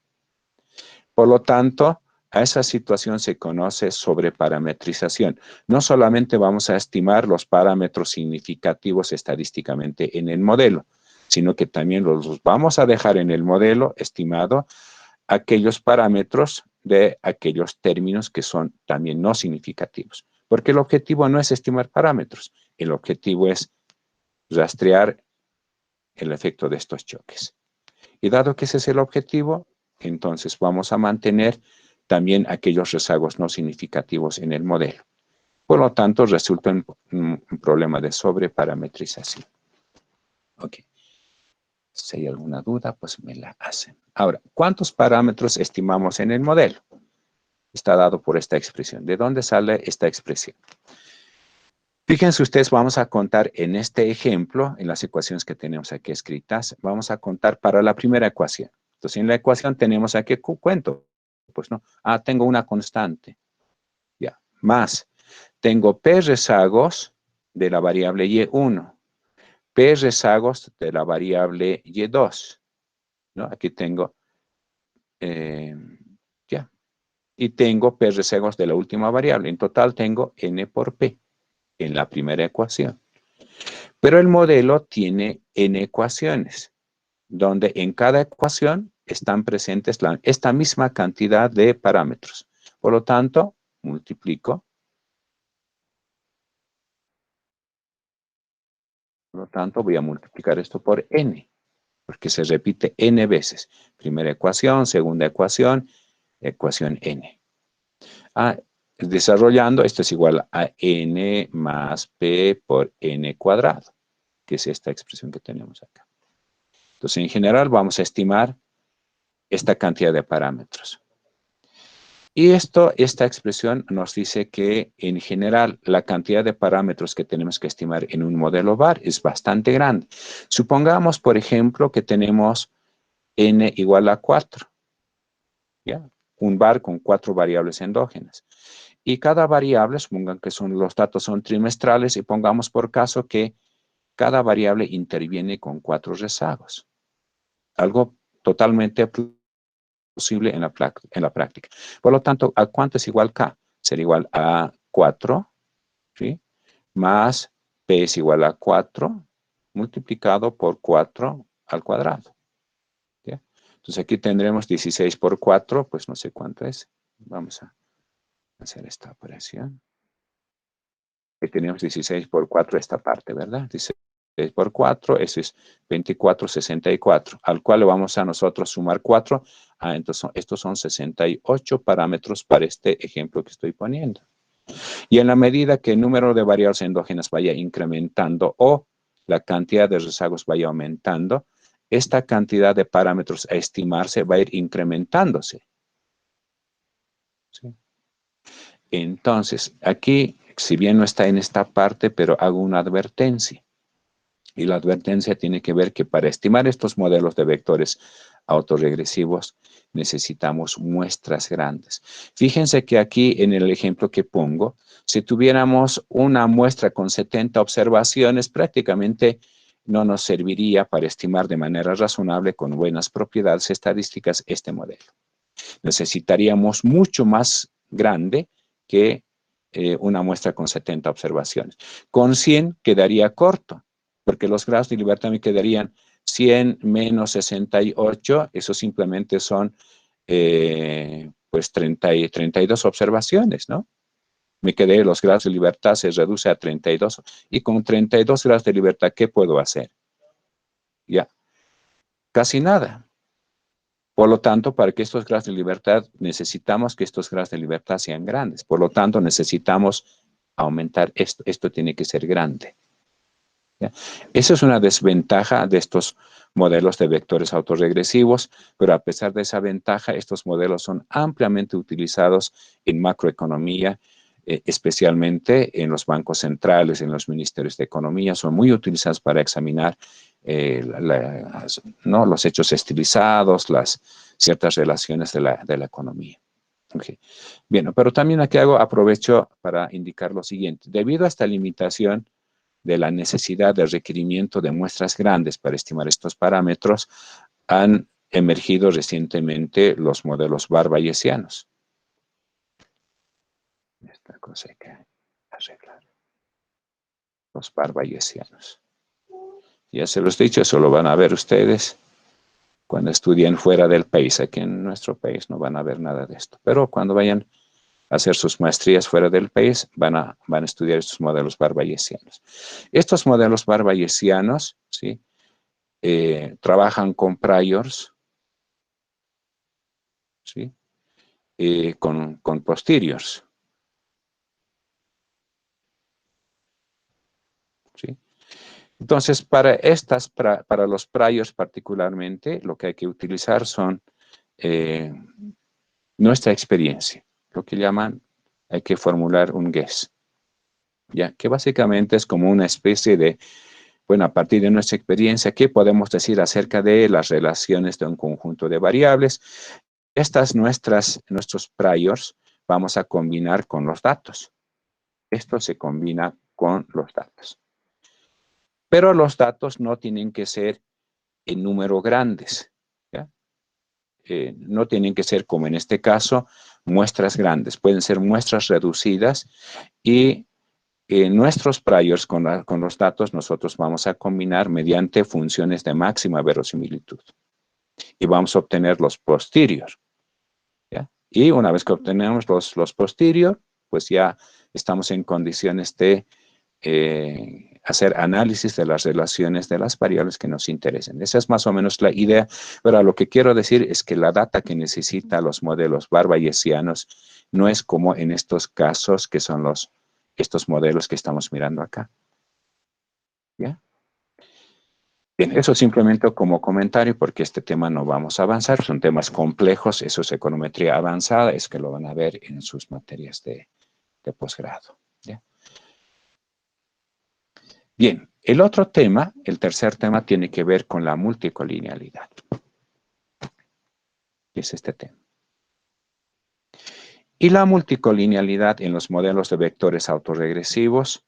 Por lo tanto, a esa situación se conoce sobreparametrización. No solamente vamos a estimar los parámetros significativos estadísticamente en el modelo, sino que también los vamos a dejar en el modelo estimado aquellos parámetros de aquellos términos que son también no significativos. Porque el objetivo no es estimar parámetros, el objetivo es rastrear el efecto de estos choques. Y dado que ese es el objetivo, entonces vamos a mantener también aquellos rezagos no significativos en el modelo. Por lo tanto, resulta un problema de sobreparametrización. Ok. Si hay alguna duda, pues me la hacen. Ahora, ¿cuántos parámetros estimamos en el modelo? está dado por esta expresión. ¿De dónde sale esta expresión? Fíjense ustedes, vamos a contar en este ejemplo, en las ecuaciones que tenemos aquí escritas, vamos a contar para la primera ecuación. Entonces, en la ecuación tenemos aquí, ¿cuánto? Pues no, tengo una constante. Ya, más, tengo P rezagos de la variable Y1, P rezagos de la variable Y2, ¿no? Aquí tengo, ya, y tengo P rezagos de la última variable. En total tengo N por P en la primera ecuación. Pero el modelo tiene N ecuaciones, donde en cada ecuación están presentes esta misma cantidad de parámetros. Por lo tanto, multiplico. Por lo tanto, voy a multiplicar esto por N, porque se repite N veces. Primera ecuación, segunda ecuación, ecuación N. Desarrollando, esto es igual a N más P por N cuadrado, que es esta expresión que tenemos acá. Entonces, en general, vamos a estimar esta cantidad de parámetros. Y esta expresión nos dice que, en general, la cantidad de parámetros que tenemos que estimar en un modelo VAR es bastante grande. Supongamos, por ejemplo, que tenemos N igual a 4. ¿Ya? Un VAR con 4 variables endógenas. Y cada variable, supongan que los datos son trimestrales, y pongamos por caso que cada variable interviene con 4 rezagos. Algo totalmente posible en la práctica. Por lo tanto, ¿a cuánto es igual K? Será igual a 4, ¿sí? Más P es igual a 4, multiplicado por 4 al cuadrado. ¿Ya? Entonces aquí tendremos 16 por 4, pues no sé cuánto es. Vamos a hacer esta operación. Aquí tenemos 16 por 4 esta parte, ¿verdad? 16 por 4, eso es 24, 64, al cual le vamos a nosotros sumar 4. Entonces estos son 68 parámetros para este ejemplo que estoy poniendo. Y en la medida que el número de variables endógenas vaya incrementando o la cantidad de rezagos vaya aumentando, esta cantidad de parámetros a estimarse va a ir incrementándose. ¿Sí? Entonces, aquí, si bien no está en esta parte, pero hago una advertencia. Y la advertencia tiene que ver que para estimar estos modelos de vectores autorregresivos necesitamos muestras grandes. Fíjense que aquí en el ejemplo que pongo, si tuviéramos una muestra con 70 observaciones, prácticamente no nos serviría para estimar de manera razonable con buenas propiedades estadísticas este modelo. Necesitaríamos mucho más grande que una muestra con 70 observaciones. Con 100 quedaría corto, porque los grados de libertad me quedarían 100 menos 68, eso simplemente son pues 32 observaciones, ¿no? Me quedé, los grados de libertad se reduce a 32, y con 32 grados de libertad, ¿qué puedo hacer? Ya, casi nada. Por lo tanto, para que estos grados de libertad, necesitamos que estos grados de libertad sean grandes. Por lo tanto, necesitamos aumentar esto. Esto tiene que ser grande. ¿Ya? Esa es una desventaja de estos modelos de vectores autorregresivos, pero a pesar de esa ventaja, estos modelos son ampliamente utilizados en macroeconomía, especialmente en los bancos centrales, en los ministerios de economía. Son muy utilizados para examinar ¿no? los hechos estilizados, ciertas relaciones de la economía. Okay. Bien, pero también aquí aprovecho para indicar lo siguiente. Debido a esta limitación de la necesidad de requerimiento de muestras grandes para estimar estos parámetros, han emergido recientemente los modelos VAR-bayesianos. Esta cosa hay que arreglar. Los VAR-bayesianos. Ya se los he dicho, eso lo van a ver ustedes cuando estudien fuera del país. Aquí en nuestro país no van a ver nada de esto. Pero cuando vayan a hacer sus maestrías fuera del país, van a estudiar estos modelos VAR-bayesianos. Estos modelos VAR-bayesianos, ¿sí? Trabajan con priors, ¿sí? Con posteriors. ¿Sí? Entonces, para los priors particularmente, lo que hay que utilizar son nuestra experiencia. lo que llaman, hay que formular un guess, ¿ya? Que básicamente es como una especie de, bueno, a partir de nuestra experiencia, ¿qué podemos decir acerca de las relaciones de un conjunto de variables? Nuestros priors vamos a combinar con los datos. Esto se combina con los datos. Pero los datos no tienen que ser en números grandes, ¿ya? No tienen que ser, como en este caso, muestras grandes. Pueden ser muestras reducidas y nuestros priors con los datos nosotros vamos a combinar mediante funciones de máxima verosimilitud. Y vamos a obtener los posterior, ¿ya? Y una vez que obtenemos los posterior, pues ya estamos en condiciones de hacer análisis de las relaciones de las variables que nos interesen. Esa es más o menos la idea, pero lo que quiero decir es que la data que necesita los modelos bayesianos no es como en estos casos que son estos modelos que estamos mirando acá. ¿Ya? Bien, eso simplemente como comentario porque este tema no vamos a avanzar, son temas complejos, eso es econometría avanzada, es que lo van a ver en sus materias de posgrado. ¿Ya? Bien, el otro tema, el tercer tema, tiene que ver con la multicolinealidad. ¿Qué es este tema? Y la multicolinealidad en los modelos de vectores autorregresivos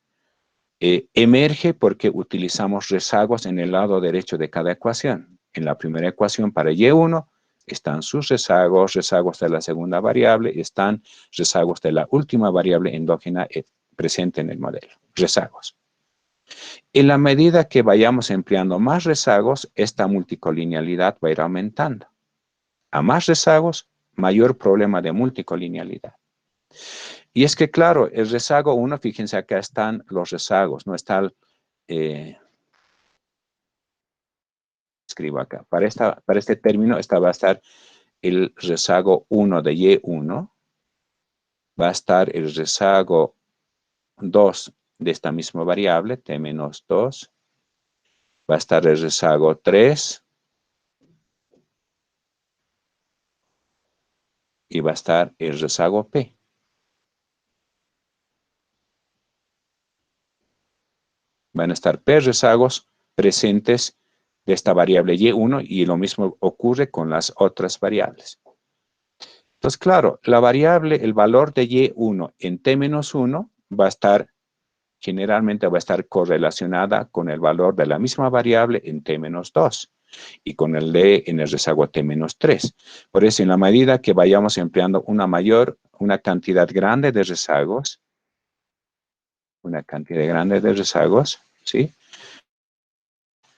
emerge porque utilizamos rezagos en el lado derecho de cada ecuación. En la primera ecuación para Y1 están sus rezagos, rezagos de la segunda variable, están rezagos de la última variable endógena presente en el modelo, rezagos. En la medida que vayamos empleando más rezagos, esta multicolinealidad va a ir aumentando. A más rezagos, mayor problema de multicolinealidad. Y es que, claro, el rezago 1, fíjense, acá están los rezagos, no está escribo acá. Para este término, va a estar el rezago 1 de Y1, va a estar el rezago 2 de esta misma variable, T-2, va a estar el rezago 3, y va a estar el rezago P. Van a estar P rezagos presentes de esta variable Y1 y lo mismo ocurre con las otras variables. Entonces, claro, la variable, el valor de Y1 en T-1 va a estar, generalmente va a estar correlacionada con el valor de la misma variable en T-2 y con el D en el rezago T-3. Por eso, en la medida que vayamos empleando una cantidad grande de rezagos, ¿sí?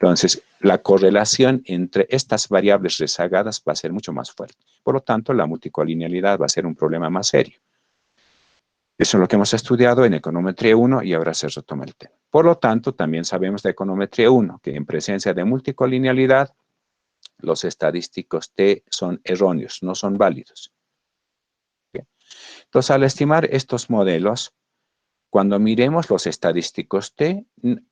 Entonces, la correlación entre estas variables rezagadas va a ser mucho más fuerte. Por lo tanto, la multicolinealidad va a ser un problema más serio. Eso es lo que hemos estudiado en econometría 1 y ahora se retoma el tema. Por lo tanto, también sabemos de econometría 1 que en presencia de multicolinealidad, los estadísticos T son erróneos, no son válidos. ¿Bien? Entonces, al estimar estos modelos, cuando miremos los estadísticos T,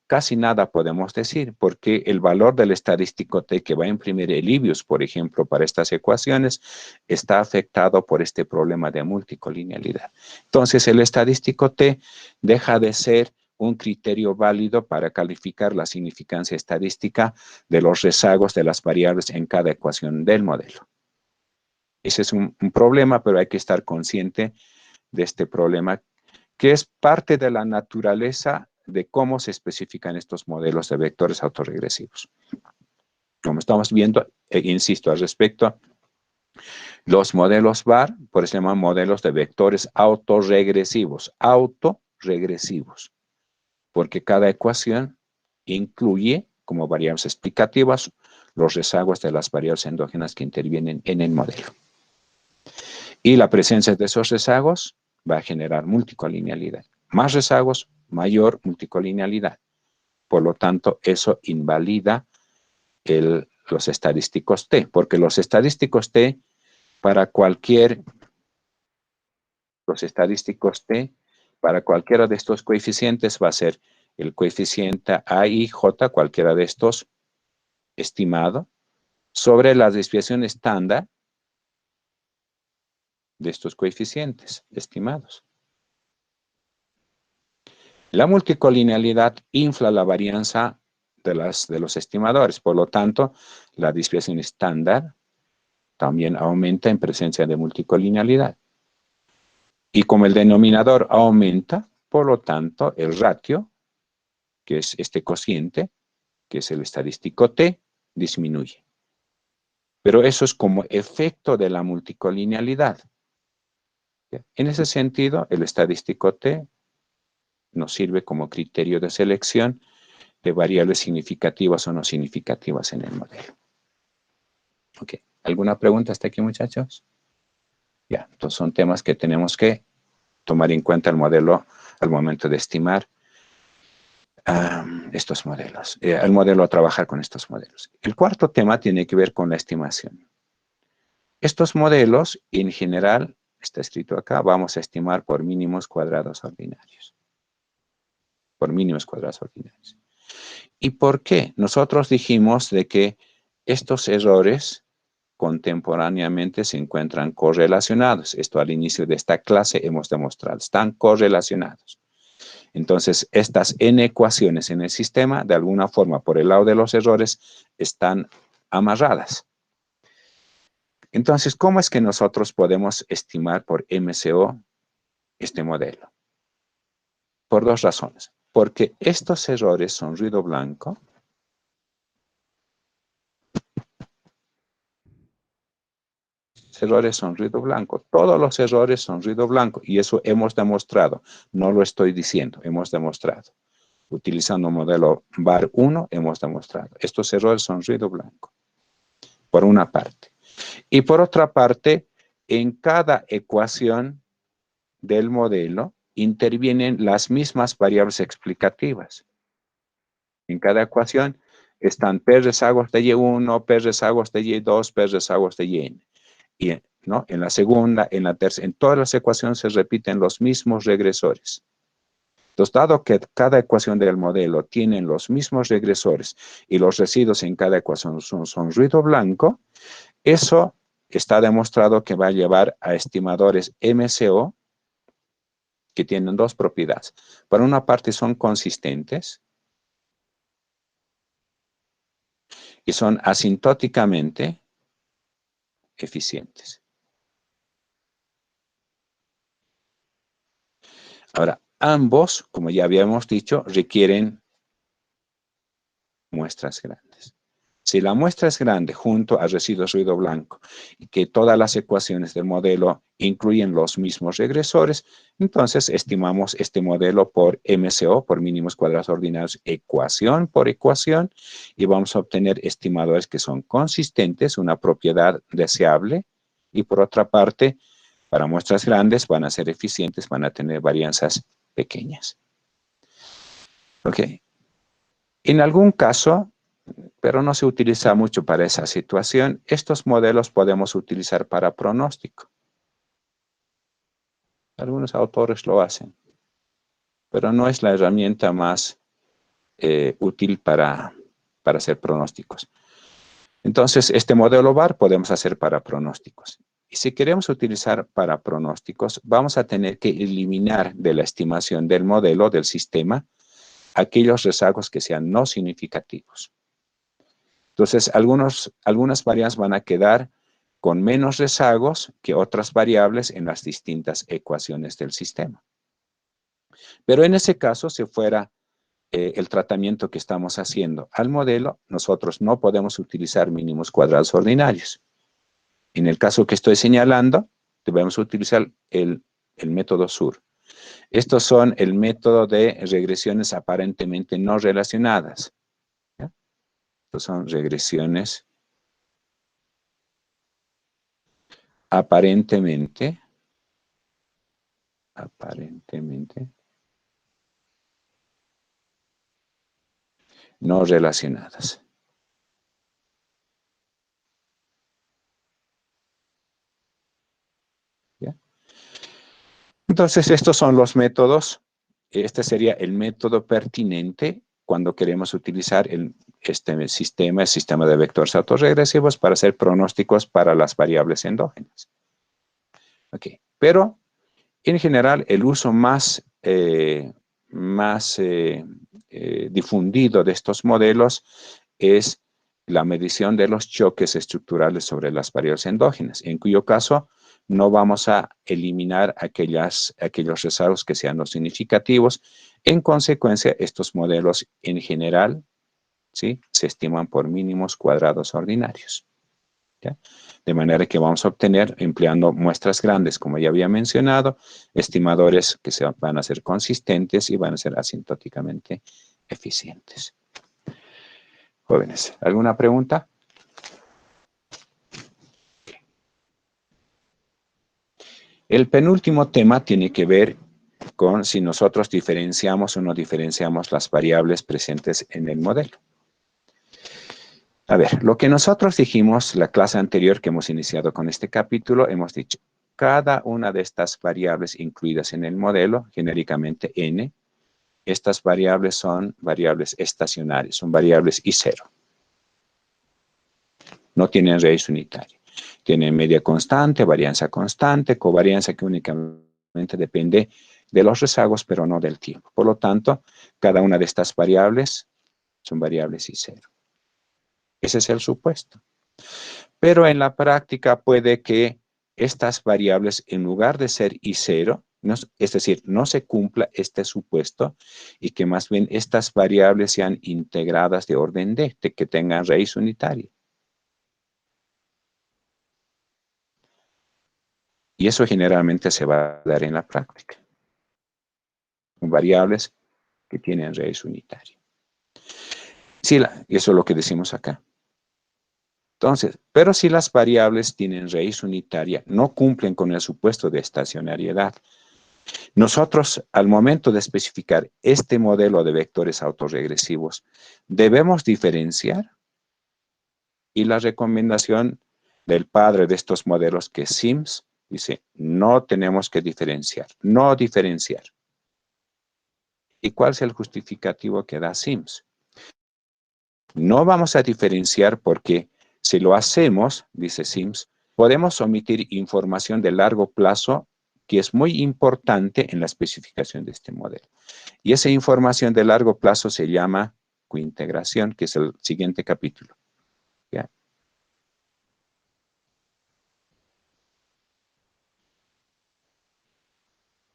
casi nada podemos decir, porque el valor del estadístico T que va a imprimir el Livius, por ejemplo, para estas ecuaciones, está afectado por este problema de multicolinealidad. Entonces, el estadístico T deja de ser un criterio válido para calificar la significancia estadística de los rezagos de las variables en cada ecuación del modelo. Ese es un problema, pero hay que estar consciente de este problema que es parte de la naturaleza de cómo se especifican estos modelos de vectores autorregresivos. Como estamos viendo, insisto, al respecto, los modelos VAR, por eso se llaman modelos de vectores autorregresivos, porque cada ecuación incluye como variables explicativas los rezagos de las variables endógenas que intervienen en el modelo. Y la presencia de esos rezagos va a generar multicolinealidad. Más rezagos, mayor multicolinealidad. Por lo tanto, eso invalida los estadísticos T, porque los estadísticos T para cualquiera de estos coeficientes va a ser el coeficiente A y J, cualquiera de estos estimado, sobre la desviación estándar de estos coeficientes estimados. La multicolinealidad infla la varianza de los estimadores, por lo tanto, la desviación estándar también aumenta en presencia de multicolinealidad. Y como el denominador aumenta, por lo tanto, el ratio, que es este cociente, que es el estadístico T, disminuye. Pero eso es como efecto de la multicolinealidad. En ese sentido, el estadístico T nos sirve como criterio de selección de variables significativas o no significativas en el modelo. Ok, ¿alguna pregunta hasta aquí, muchachos? Ya, entonces son temas que tenemos que tomar en cuenta el modelo al momento de estimar estos modelos, el modelo a trabajar con estos modelos. El cuarto tema tiene que ver con la estimación. Estos modelos, en general, está escrito acá, vamos a estimar por mínimos cuadrados ordinarios. Por mínimos cuadrados ordinarios. ¿Y por qué? Nosotros dijimos de que estos errores contemporáneamente se encuentran correlacionados. Esto al inicio de esta clase hemos demostrado, están correlacionados. Entonces, estas n ecuaciones en el sistema, de alguna forma, por el lado de los errores, están amarradas. Entonces, ¿cómo es que nosotros podemos estimar por MCO este modelo? Por dos razones. Porque estos errores son ruido blanco. Los errores son ruido blanco. Todos los errores son ruido blanco. Y eso hemos demostrado. No lo estoy diciendo, hemos demostrado. Utilizando un modelo VAR 1, hemos demostrado. Estos errores son ruido blanco. Por una parte. Y por otra parte, en cada ecuación del modelo intervienen las mismas variables explicativas. En cada ecuación están P rezagos de Y1, P rezagos de Y2, P rezagos de Yn. Y ¿no? En la segunda, en la tercera, en todas las ecuaciones se repiten los mismos regresores. Entonces, dado que cada ecuación del modelo tiene los mismos regresores y los residuos en cada ecuación son ruido blanco, eso está demostrado que va a llevar a estimadores MCO que tienen dos propiedades. Por una parte son consistentes y son asintóticamente eficientes. Ahora, ambos, como ya habíamos dicho, requieren muestras grandes. Si la muestra es grande junto a residuos ruido blanco y que todas las ecuaciones del modelo incluyen los mismos regresores, entonces estimamos este modelo por MCO, por mínimos cuadrados ordinarios, ecuación por ecuación, y vamos a obtener estimadores que son consistentes, una propiedad deseable, y por otra parte, para muestras grandes van a ser eficientes, van a tener varianzas pequeñas. Ok. En algún caso, pero no se utiliza mucho para esa situación, estos modelos podemos utilizar para pronóstico. Algunos autores lo hacen, pero no es la herramienta más útil para hacer pronósticos. Entonces, este modelo VAR podemos hacer para pronósticos. Y si queremos utilizar para pronósticos, vamos a tener que eliminar de la estimación del modelo, del sistema, aquellos rezagos que sean no significativos. Entonces, algunas variables van a quedar con menos rezagos que otras variables en las distintas ecuaciones del sistema. Pero en ese caso, si fuera el tratamiento que estamos haciendo al modelo, nosotros no podemos utilizar mínimos cuadrados ordinarios. En el caso que estoy señalando, debemos utilizar el método SUR. Estos son el método de regresiones aparentemente no relacionadas. ¿Ya? Estos son regresiones aparentemente no relacionadas. ¿Ya? Entonces, estos son los métodos. Este sería el método pertinente cuando queremos utilizar este sistema, el sistema de vectores autorregresivos para hacer pronósticos para las variables endógenas. Ok, pero en general el uso más difundido de estos modelos es la medición de los choques estructurales sobre las variables endógenas, en cuyo caso no vamos a eliminar aquellos rezagos que sean los significativos. En consecuencia, estos modelos en general, ¿sí?, se estiman por mínimos cuadrados ordinarios, ¿ya? De manera que vamos a obtener, empleando muestras grandes, como ya había mencionado, estimadores que van a ser consistentes y van a ser asintóticamente eficientes. Jóvenes, ¿alguna pregunta? El penúltimo tema tiene que ver con si nosotros diferenciamos o no diferenciamos las variables presentes en el modelo. A ver, lo que nosotros dijimos la clase anterior que hemos iniciado con este capítulo, hemos dicho, cada una de estas variables incluidas en el modelo, genéricamente n, estas variables son variables estacionarias, son variables I0. No tienen raíz unitaria. Tienen media constante, varianza constante, covarianza que únicamente depende de los rezagos, pero no del tiempo. Por lo tanto, cada una de estas variables son variables I0. Ese es el supuesto. Pero en la práctica puede que estas variables, en lugar de ser I0, es decir, no se cumpla este supuesto y que más bien estas variables sean integradas de orden D, de que tengan raíz unitaria. Y eso generalmente se va a dar en la práctica, con variables que tienen raíz unitaria. Sí, eso es lo que decimos acá. Entonces, pero si las variables tienen raíz unitaria, no cumplen con el supuesto de estacionariedad. Nosotros, al momento de especificar este modelo de vectores autorregresivos, debemos diferenciar, y la recomendación del padre de estos modelos, que es Sims, dice, no tenemos que diferenciar, no diferenciar. ¿Y cuál es el justificativo que da Sims? No vamos a diferenciar porque si lo hacemos, dice Sims, podemos omitir información de largo plazo que es muy importante en la especificación de este modelo. Y esa información de largo plazo se llama cointegración, que es el siguiente capítulo. ¿Ya?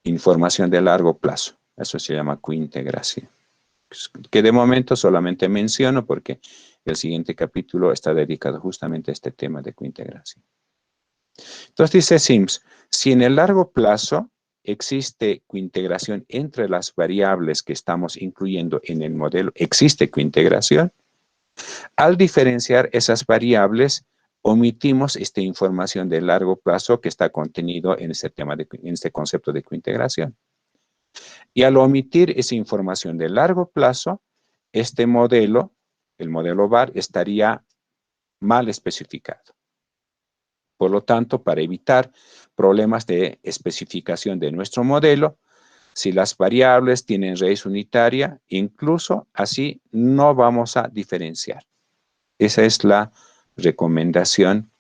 Información de largo plazo. Eso se llama cointegración. Que de momento solamente menciono porque el siguiente capítulo está dedicado justamente a este tema de cointegración. Entonces dice Sims, si en el largo plazo existe cointegración entre las variables que estamos incluyendo en el modelo, existe cointegración, al diferenciar esas variables, omitimos esta información de largo plazo que está contenido en este concepto de cointegración. Y al omitir esa información de largo plazo, este modelo, el modelo VAR, estaría mal especificado. Por lo tanto, para evitar problemas de especificación de nuestro modelo, si las variables tienen raíz unitaria, incluso así no vamos a diferenciar. Esa es la recomendación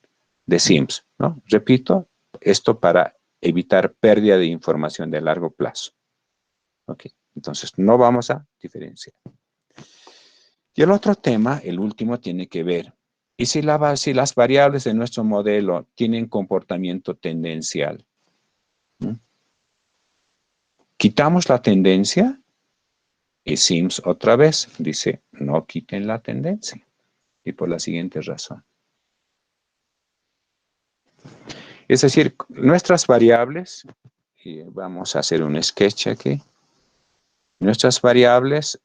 de Sims, ¿no? Repito, esto para evitar pérdida de información de largo plazo. Ok, entonces no vamos a diferenciar. Y el otro tema, el último, tiene que ver, ¿y si las variables de nuestro modelo tienen comportamiento tendencial? ¿Mm? ¿Quitamos la tendencia? Y Sims otra vez dice, no quiten la tendencia. Y por la siguiente razón. Es decir, nuestras variables, y vamos a hacer un sketch aquí, nuestras variables,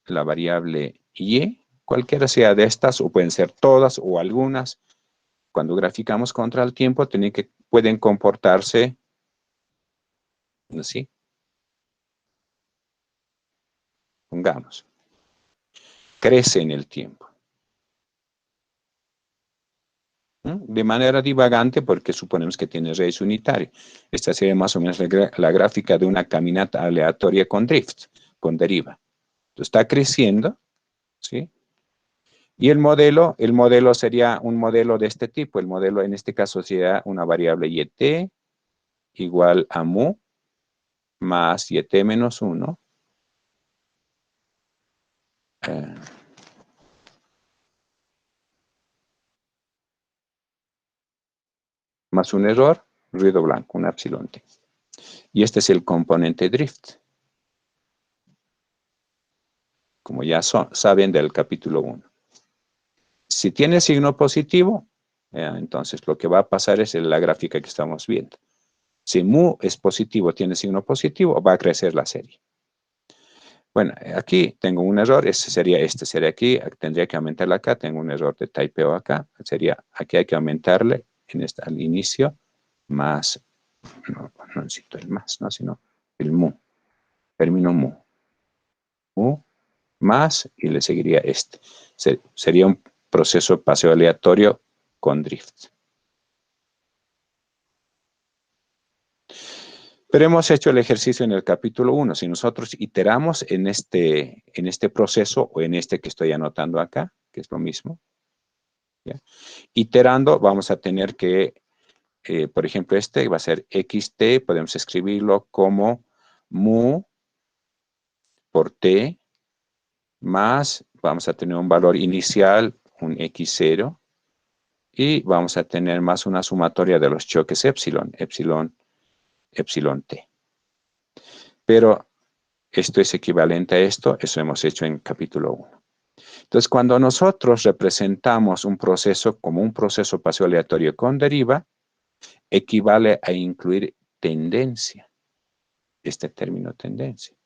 la variable Y, cualquiera sea de estas, o pueden ser todas o algunas, cuando graficamos contra el tiempo, pueden comportarse así. Pongamos, crece en el tiempo. De manera divagante porque suponemos que tiene raíz unitaria. Esta sería más o menos la gráfica de una caminata aleatoria con drift, con deriva. Entonces, está creciendo, ¿sí? Y el modelo sería un modelo de este tipo. El modelo en este caso sería una variable YT, igual a mu más yt menos 1 más un error, ruido blanco, un epsilon t. Y este es el componente drift. Como ya saben del capítulo 1. Si tiene signo positivo, entonces lo que va a pasar es en la gráfica que estamos viendo. Si mu es positivo, tiene signo positivo, va a crecer la serie. Bueno, aquí tengo un error, sería aquí, tendría que aumentarla acá, tengo un error de typeo acá, aquí hay que aumentarle al inicio, más, no necesito el más, no, sino el mu, término mu, más, y le seguiría este. Sería un proceso de paseo aleatorio con drift. Pero hemos hecho el ejercicio en el capítulo 1. Si nosotros iteramos en este proceso o en este que estoy anotando acá, que es lo mismo, ¿ya? Iterando vamos a tener que, por ejemplo, este va a ser xt, podemos escribirlo como mu por t, más, vamos a tener un valor inicial, un x0, y vamos a tener más una sumatoria de los choques epsilon t. Pero esto es equivalente a esto, eso hemos hecho en capítulo 1. Entonces, cuando nosotros representamos un proceso como un proceso paseo aleatorio con deriva, equivale a incluir tendencia, este término tendencia.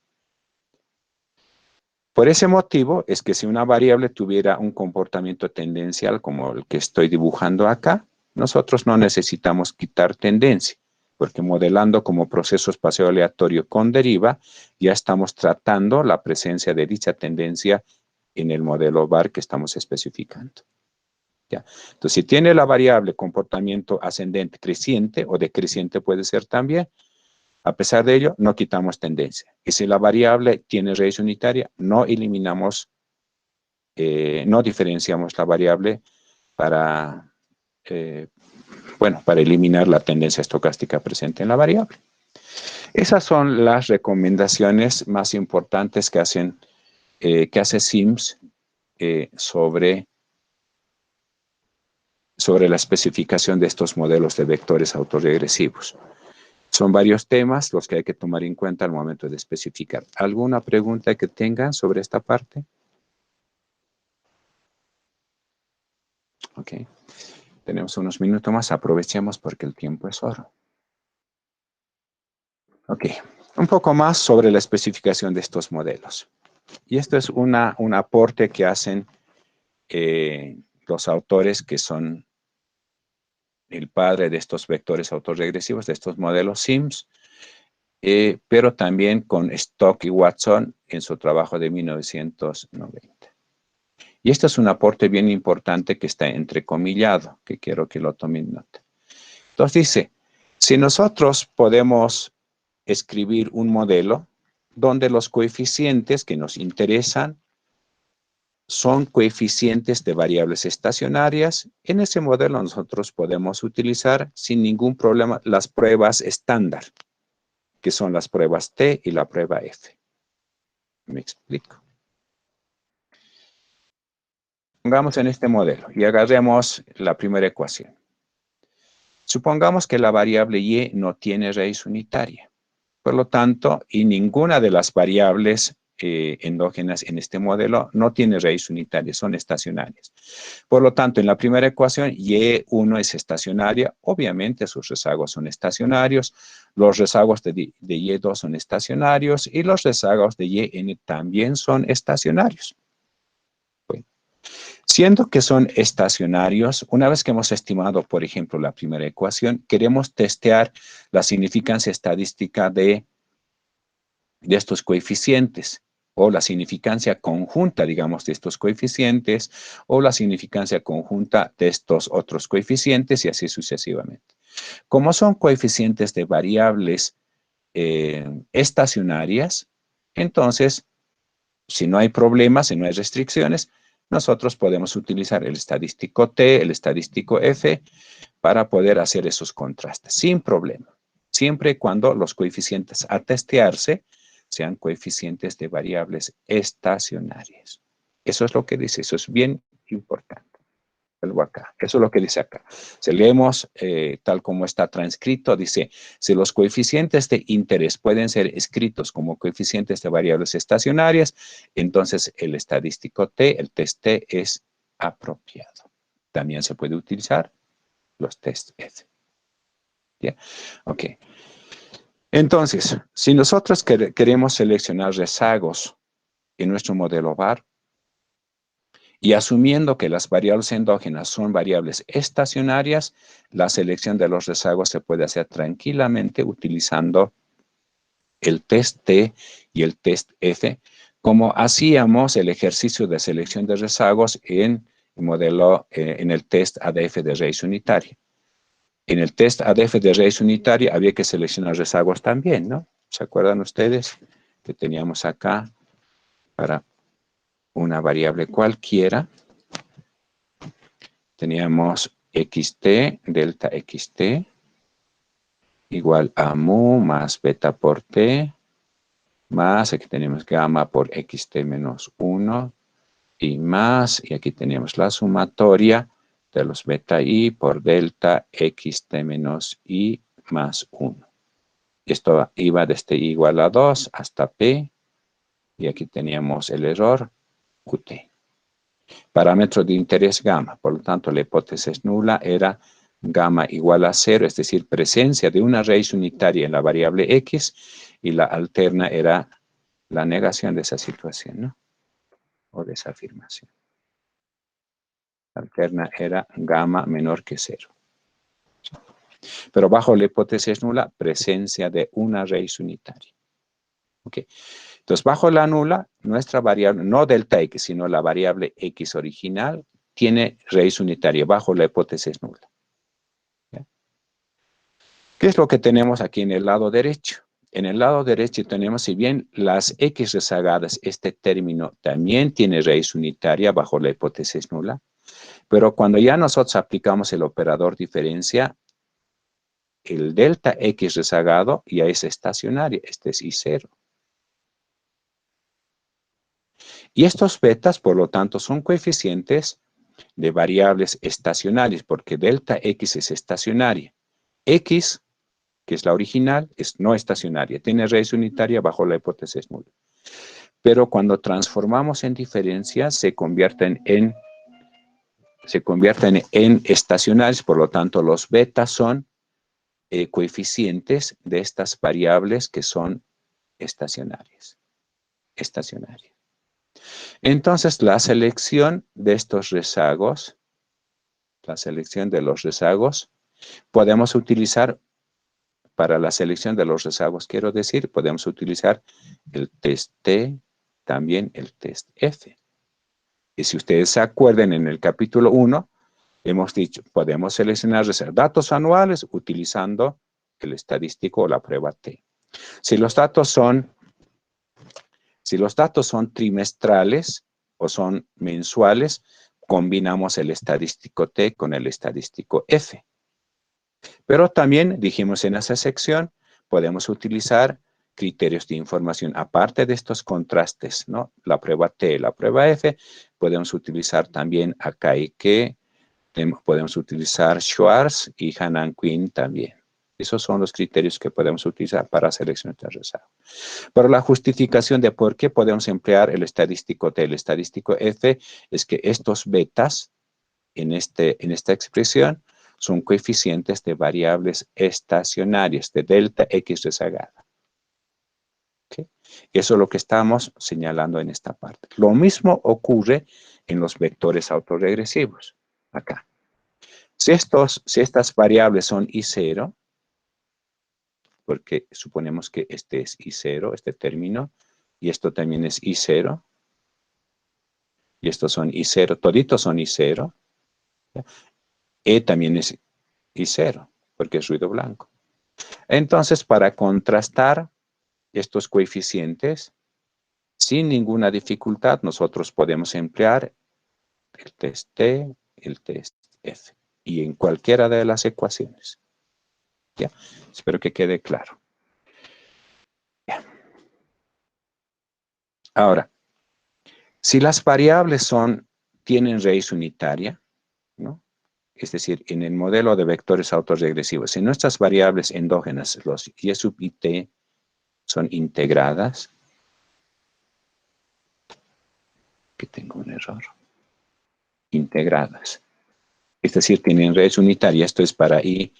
Por ese motivo es que si una variable tuviera un comportamiento tendencial como el que estoy dibujando acá, nosotros no necesitamos quitar tendencia, porque modelando como proceso espacio aleatorio con deriva, ya estamos tratando la presencia de dicha tendencia en el modelo VAR que estamos especificando. ¿Ya? Entonces, si tiene la variable comportamiento ascendente creciente o decreciente puede ser también, a pesar de ello, no quitamos tendencia. Y si la variable tiene raíz unitaria, no eliminamos, no diferenciamos la variable para eliminar la tendencia estocástica presente en la variable. Esas son las recomendaciones más importantes que hace Sims sobre la especificación de estos modelos de vectores autorregresivos. Son varios temas los que hay que tomar en cuenta al momento de especificar. ¿Alguna pregunta que tengan sobre esta parte? Ok. Tenemos unos minutos más, aprovechemos porque el tiempo es oro. Ok. Un poco más sobre la especificación de estos modelos. Y esto es un aporte que hacen los autores que son el padre de estos vectores autorregresivos, de estos modelos SIMS, pero también con Stock y Watson en su trabajo de 1990. Y este es un aporte bien importante que está entrecomillado, que quiero que lo tomen nota. Entonces dice, si nosotros podemos escribir un modelo donde los coeficientes que nos interesan son coeficientes de variables estacionarias, en ese modelo nosotros podemos utilizar sin ningún problema las pruebas estándar, que son las pruebas T y la prueba F. ¿Me explico? Pongamos en este modelo y agarremos la primera ecuación. Supongamos que la variable y no tiene raíz unitaria. Por lo tanto, y ninguna de las variables endógenas en este modelo no tiene raíz unitaria, son estacionarias. Por lo tanto, en la primera ecuación, y1 es estacionaria, obviamente sus rezagos son estacionarios, los rezagos de y2 son estacionarios y los rezagos de yn también son estacionarios. Bueno, siendo que son estacionarios, una vez que hemos estimado, por ejemplo, la primera ecuación, queremos testear la significancia estadística de estos coeficientes, o la significancia conjunta, digamos, de estos coeficientes, o la significancia conjunta de estos otros coeficientes, y así sucesivamente. Como son coeficientes de variables estacionarias, entonces, si no hay problemas, si no hay restricciones, nosotros podemos utilizar el estadístico T, el estadístico F, para poder hacer esos contrastes, sin problema. siempre y cuando los coeficientes a testearse sean coeficientes de variables estacionarias. Eso es lo que dice, eso es bien importante. Acá. Eso es lo que dice acá. Si leemos tal como está transcrito, dice, si los coeficientes de interés pueden ser escritos como coeficientes de variables estacionarias, entonces el estadístico T, el test T, es apropiado. También se puede utilizar los test F. ¿Ya? Ok. Entonces, si nosotros queremos seleccionar rezagos en nuestro modelo VAR, y asumiendo que las variables endógenas son variables estacionarias, la selección de los rezagos se puede hacer tranquilamente utilizando el test T y el test F, como hacíamos el ejercicio de selección de rezagos en el modelo, en el test ADF de raíz unitaria. En el test ADF de raíz unitaria había que seleccionar rezagos también, ¿no? ¿Se acuerdan ustedes que teníamos acá para una variable cualquiera? Teníamos xt, delta xt, igual a mu más beta por t, más, aquí tenemos gamma por xt menos 1, y más, y aquí tenemos la sumatoria de los beta i por delta xt menos i más 1. Esto iba desde i igual a 2 hasta p, y aquí teníamos el error qt. Parámetro de interés gamma, por lo tanto la hipótesis nula era gamma igual a 0, es decir, presencia de una raíz unitaria en la variable x, y la alterna era la negación de esa situación, ¿no? O de esa afirmación. La alterna era gamma menor que 0. Pero bajo la hipótesis nula, presencia de una raíz unitaria. ¿Ok? Entonces, bajo la nula, nuestra variable, no delta x, sino la variable x original, tiene raíz unitaria bajo la hipótesis nula. ¿Ya? ¿Qué es lo que tenemos aquí en el lado derecho? En el lado derecho tenemos, si bien las x rezagadas, este término también tiene raíz unitaria bajo la hipótesis nula, pero cuando ya nosotros aplicamos el operador diferencia, el delta x rezagado ya es estacionario, este es I0. Y estos betas, por lo tanto, son coeficientes de variables estacionarias, porque delta x es estacionaria. X, que es la original, es no estacionaria, tiene raíz unitaria bajo la hipótesis nula. Pero cuando transformamos en diferencia, se convierten en estacionarios, por lo tanto, los betas son coeficientes de estas variables que son estacionarias. Entonces, la selección de estos rezagos, la selección de los rezagos, podemos utilizar, para la selección de los rezagos, quiero decir, podemos utilizar el test T, también el test F. Y si ustedes se acuerdan, en el capítulo 1, hemos dicho, podemos seleccionar datos anuales utilizando el estadístico o la prueba T. Si los datos son trimestrales o son mensuales, combinamos el estadístico T con el estadístico F. Pero también dijimos en esa sección, podemos utilizar criterios de información. Aparte de estos contrastes, ¿no? La prueba T, la prueba F, podemos utilizar también acá y que, podemos utilizar Schwarz y Hannan-Quinn también. Esos son los criterios que podemos utilizar para seleccionar el rezago. Pero la justificación de por qué podemos emplear el estadístico T, el estadístico F, es que estos betas en esta expresión son coeficientes de variables estacionarias, de delta X rezagada. ¿Okay? Eso es lo que estamos señalando en esta parte. Lo mismo ocurre en los vectores autorregresivos. Acá. Si estas variables son I0, porque suponemos que este es I0, este término, y esto también es I0, y estos son I0, toditos son I0, ¿ya? E también es I0, porque es ruido blanco. Entonces, para contrastar estos coeficientes, sin ninguna dificultad, nosotros podemos emplear el test T, el test F, y en cualquiera de las ecuaciones. ¿Ya? Espero que quede claro. Ya. Ahora, si las variables tienen raíz unitaria, ¿no? Es decir, en el modelo de vectores autorregresivos, si nuestras variables endógenas, los y sub y t, son integradas, que tengo un error, integradas, es decir, tienen raíz unitaria, esto es para i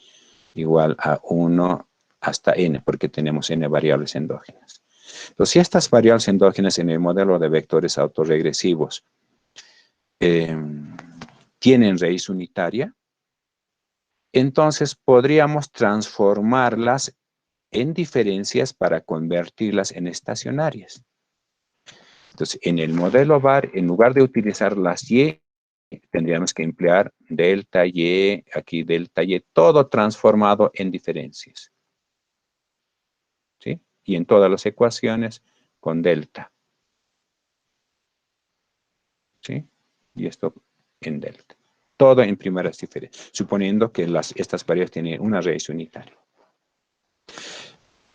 igual a 1 hasta n, porque tenemos n variables endógenas. Entonces, si estas variables endógenas en el modelo de vectores autorregresivos tienen raíz unitaria, entonces podríamos transformarlas en diferencias para convertirlas en estacionarias. Entonces, en el modelo VAR, en lugar de utilizar las y, tendríamos que emplear delta y, aquí delta y, todo transformado en diferencias. ¿Sí? Y en todas las ecuaciones con delta. ¿Sí? Y esto en delta. Todo en primeras diferencias, suponiendo que estas variables tienen una raíz unitaria.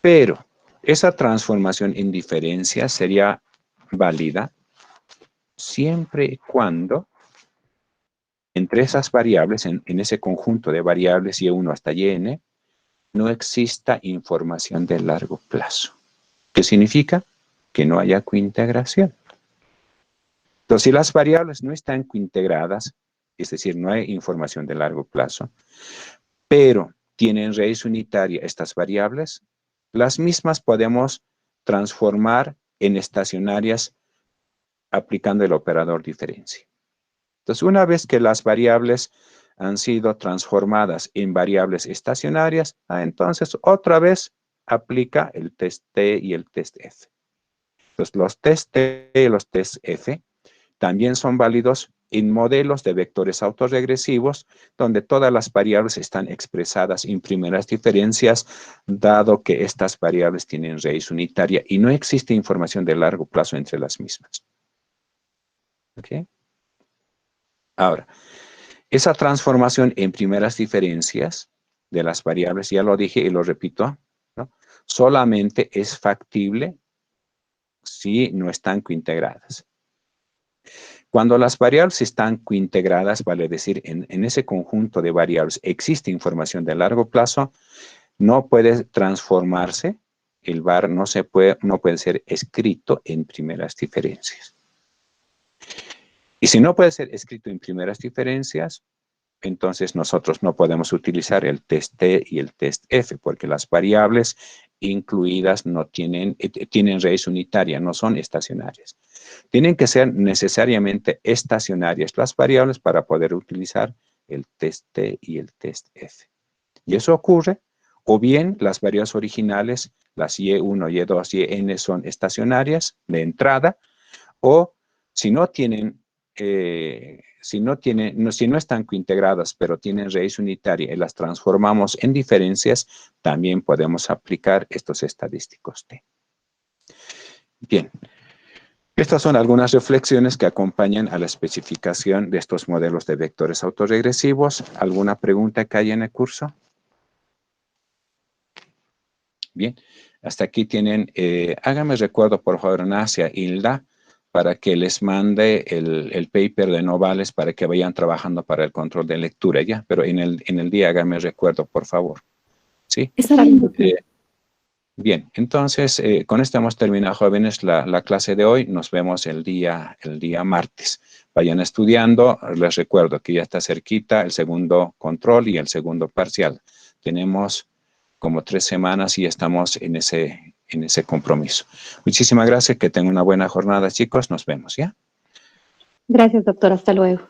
Pero esa transformación en diferencias sería válida siempre y cuando entre esas variables, en ese conjunto de variables y1 hasta yn, no exista información de largo plazo. ¿Qué significa? Que no haya cointegración. Entonces, si las variables no están cointegradas, es decir, no hay información de largo plazo, pero tienen raíz unitaria estas variables, las mismas podemos transformar en estacionarias aplicando el operador diferencia. Entonces, una vez que las variables han sido transformadas en variables estacionarias, entonces otra vez aplica el test T y el test F. Entonces, los test T y los test F también son válidos en modelos de vectores autorregresivos, donde todas las variables están expresadas en primeras diferencias, dado que estas variables tienen raíz unitaria y no existe información de largo plazo entre las mismas. ¿Ok? Ahora, esa transformación en primeras diferencias de las variables, ya lo dije y lo repito, ¿no? Solamente es factible si no están cointegradas. Cuando las variables están cointegradas, vale decir, en ese conjunto de variables existe información de largo plazo, no puede transformarse, el VAR no puede ser escrito en primeras diferencias. Y si no puede ser escrito en primeras diferencias, entonces nosotros no podemos utilizar el test T y el test F, porque las variables incluidas no tienen raíz unitaria, no son estacionarias. Tienen que ser necesariamente estacionarias las variables para poder utilizar el test T y el test F. Y eso ocurre, o bien las variables originales, las Y1, Y2, YN son estacionarias de entrada, o si no están cointegradas, pero tienen raíz unitaria y las transformamos en diferencias, también podemos aplicar estos estadísticos T. Bien, estas son algunas reflexiones que acompañan a la especificación de estos modelos de vectores autorregresivos. ¿Alguna pregunta que haya en el curso? Bien, hasta aquí tienen, háganme recuerdo por favor, Nacia, Hilda, para que les mande el paper de Novales para que vayan trabajando para el control de lectura, ¿ya? Pero en el día háganme recuerdo, por favor. ¿Sí? Está bien, doctor. Bien, entonces, con esto hemos terminado, jóvenes, la clase de hoy. Nos vemos el día martes. Vayan estudiando. Les recuerdo que ya está cerquita el segundo control y el segundo parcial. Tenemos como 3 semanas y estamos en ese compromiso. Muchísimas gracias, que tengan una buena jornada, chicos. Nos vemos, ¿ya? Gracias, doctor. Hasta luego.